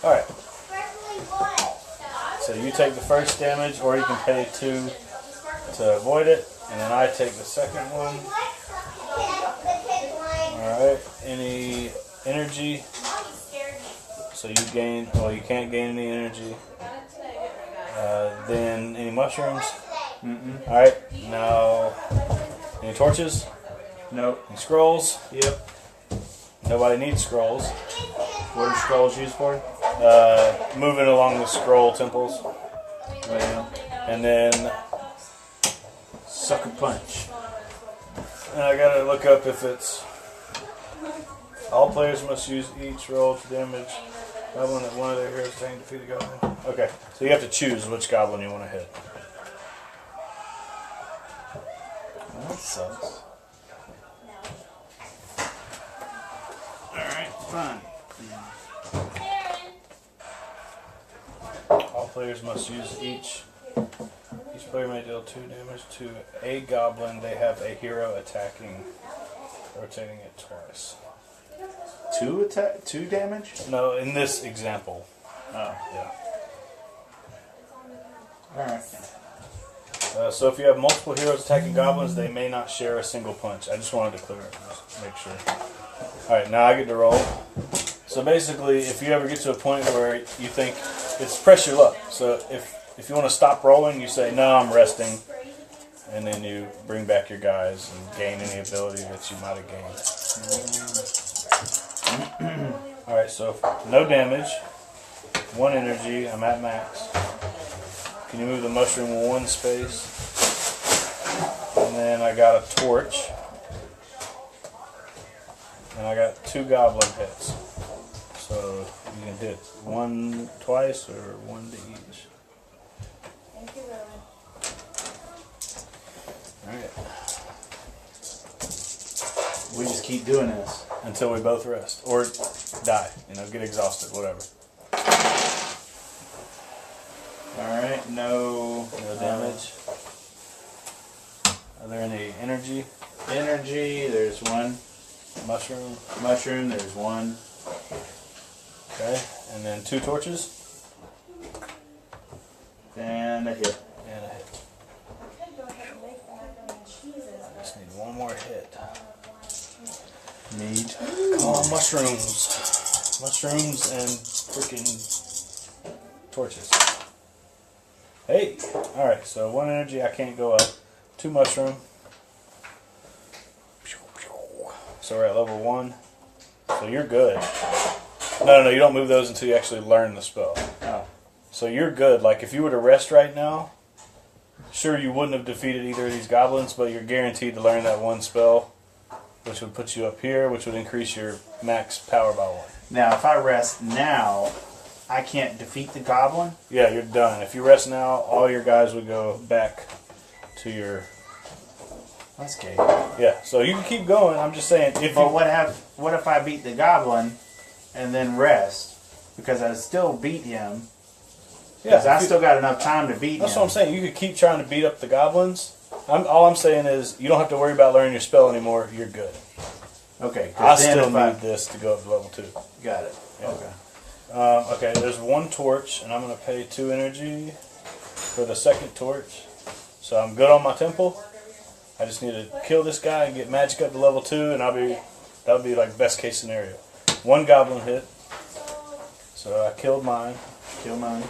Alright, Sparkly what? so you take the first damage, or you can pay 2 to avoid it, and then I take the second one. Alright, any energy, so you gain, well, you can't gain any energy. Then any mushrooms? Alright, now any torches? Nope. Any scrolls? Yep. Nobody needs scrolls. What are scrolls used for? Moving along the scroll temples. Well, And then sucker punch. and I gotta look up if it's all players must use each roll to damage goblin that one of their heroes attacking defeat the goblin. Okay, so you have to choose which goblin you want to hit. That sucks. Alright, fine. All players must use each. Each player may deal 2 damage to a goblin. They have a hero attacking, rotating it twice. 2 damage? No, in this example. Oh. Yeah. Alright. So if you have multiple heroes attacking goblins, they may not share a single punch. I just wanted to clear it, just make sure. Alright, now I get to roll. So basically, if you ever get to a point where you think it's press your luck. So if you want to stop rolling, you say, no, I'm resting. And then you bring back your guys and gain any ability that you might have gained. Alright, so no damage, 1 energy, I'm at max. Can you move the mushroom 1 space? And then I got a torch. And I got 2 goblin hits. So you can hit 1 twice or 1 to each. Alright. We just keep doing this. Until we both rest. Or die. Get exhausted, whatever. Alright, no Damage. Are there any energy? energy, there's 1. Mushroom? Mushroom, there's 1. Okay. And then 2 torches? And a hit. And a hit. Just need 1 more hit. Need. Come on, mushrooms. Mushrooms and freaking torches. Hey! Alright, so 1 energy, I can't go up. 2 mushroom. So we're at level 1. So you're good. No, you don't move those until you actually learn the spell. Oh. So you're good. Like, if you were to rest right now, sure, you wouldn't have defeated either of these goblins, but you're guaranteed to learn that 1 spell, which would put you up here, which would increase your max power by 1. Now, if I rest now, I can't defeat the goblin? Yeah, you're done. If you rest now, all your guys would go back to your... That's gay. Yeah, so you can keep going. I'm just saying, if But you... what if I beat the goblin and then rest? Because I still beat him. Yeah, Because I still got enough time to beat that's him. what I'm saying. You could keep trying to beat up the goblins. All I'm saying is, you don't have to worry about learning your spell anymore. You're good. Okay. I 'cause then still if need this to go up to level 2. Got it. Yeah. Okay. Okay, there's 1 torch, and I'm going to pay 2 energy for the second torch. So I'm good on my temple. I just need to kill this guy and get magic up to level 2, and that'll be like best case scenario. 1 goblin hit. So I killed mine. Kill mine.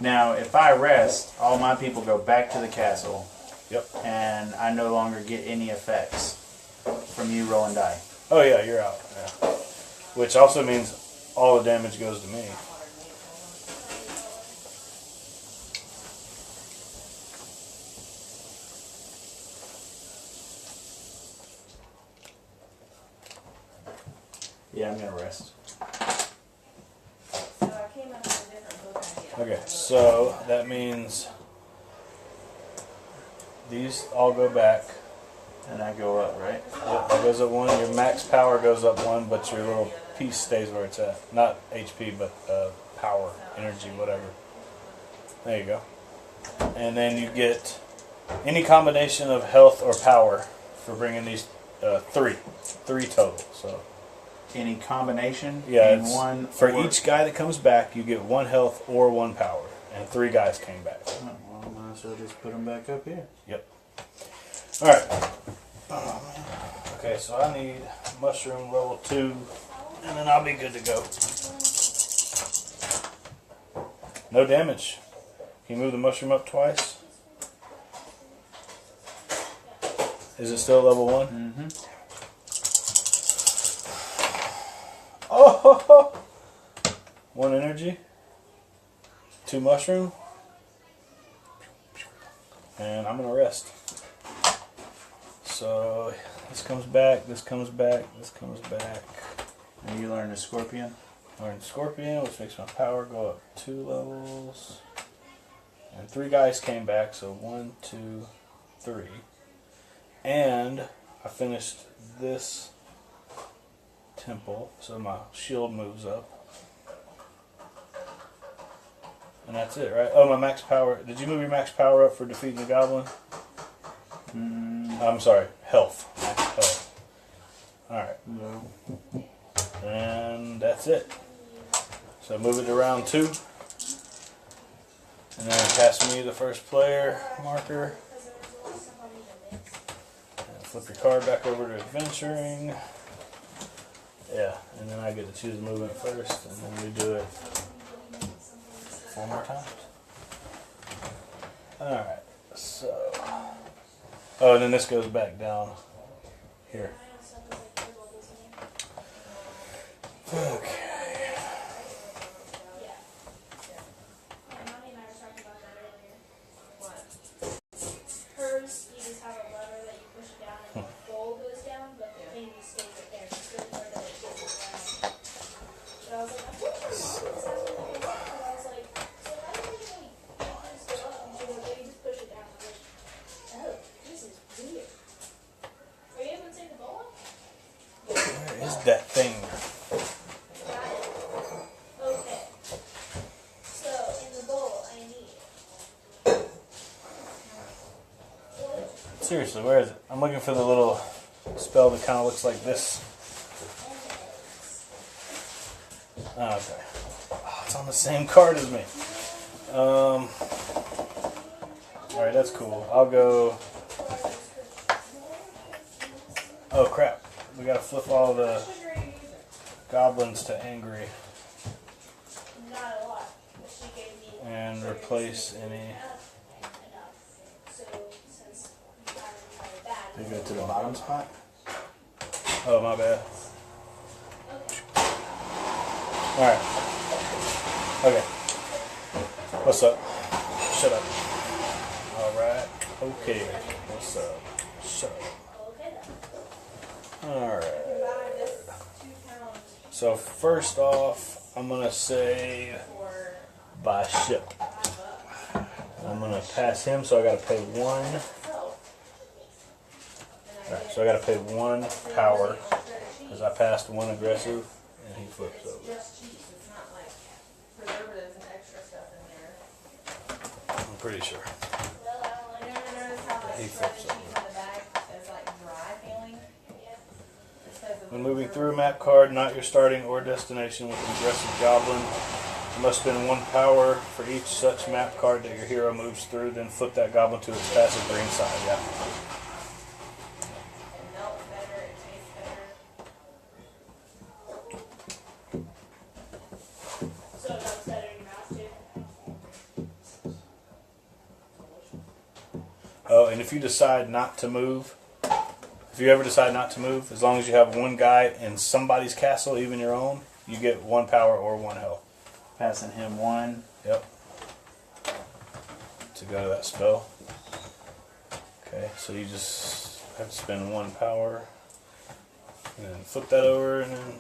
Now, if I rest, all my people go back to the castle. Yep. And I no longer get any effects from you rolling die. Oh yeah, you're out. Yeah. Which also means all the damage goes to me. Yeah, I'm gonna rest. Okay, so that means these all go back. And I go up, right? Yep, that goes up 1. Your max power goes up 1, but your little piece stays where it's at. Not HP, but power, energy, whatever. There you go. And then you get any combination of health or power for bringing these 3 total. So any combination. Yeah, in it's, one for or- each guy that comes back, you get 1 health or 1 power. And 3 guys came back. Oh, well, might as well just put them back up here. Yep. Alright. Okay, so I need mushroom level 2, and then I'll be good to go. No damage. Can you move the mushroom up twice? Is it still level 1? Mm-hmm. Oh! 1 energy. 2 mushroom. And I'm gonna rest. So this comes back, this comes back, this comes back. And you learn the scorpion. Learn Scorpion, which makes my power go up 2 levels. And 3 guys came back, so 1, 2, 3. And I finished this temple, so my shield moves up. And that's it, right? Oh, my max power. Did you move your max power up for defeating the goblin? I'm sorry, health. Max health. Alright. No. And that's it. So move it to round 2. And then pass me the first player marker. And flip your card back over to adventuring. Yeah, and then I get to choose the movement first, and then we do it 4 more times. Alright, so. Oh, and then this goes back down here. Okay. Hers, you just have a lever that you push down and the bowl goes down, but the thing just stays right there. It's really hard that it gets around. So I was like, I think this is happening. And I was like, so how do you know you just go up? And she goes, oh, you just push it down. I was like, oh, this is weird. Are you able to take the bowl off? Where is that thing? Got it. Okay. So, in the bowl, I need. Seriously, where is it? I'm looking for the little spell that kind of looks like this. Oh, okay. Oh, it's on the same card as me. Alright, that's cool. I'll go. Oh, crap. We gotta flip all the goblins to angry Not a lot, but she gave me and replace any. enough. So, since you haven't had it bad, They go to the bottom spot. Oh, my bad. okay. Alright. Okay. What's up? Shut up. Alright. Okay. What's up? Shut up. Okay then. Alright. Buy this 2 pound So first off, I'm gonna say for by ship. I'm gonna pass him, so I gotta pay 1. Alright, so I gotta pay 1 power because I passed 1 aggressive and he flips over. Just cheese. It's not like preservatives and extra stuff in there. I'm pretty sure. well, I don't You ever notice how like He shredded flips cheese over. on the back is like dry feeling? It's 'cause of When the moving through a map card, not your starting or destination with an aggressive goblin, you must spend 1 power for each such map card that your hero moves through, then flip that goblin to its passive green side. Yeah. It melts better. It tastes better. so it melts better in your mouth too. Oh, and if you decide not to move, if you ever decide not to move, as long as you have 1 guy in somebody's castle, even your own, you get 1 power or 1 health. Passing him 1. Yep. To go to that spell. Okay, so you just have to spend 1 power. And then flip that over and then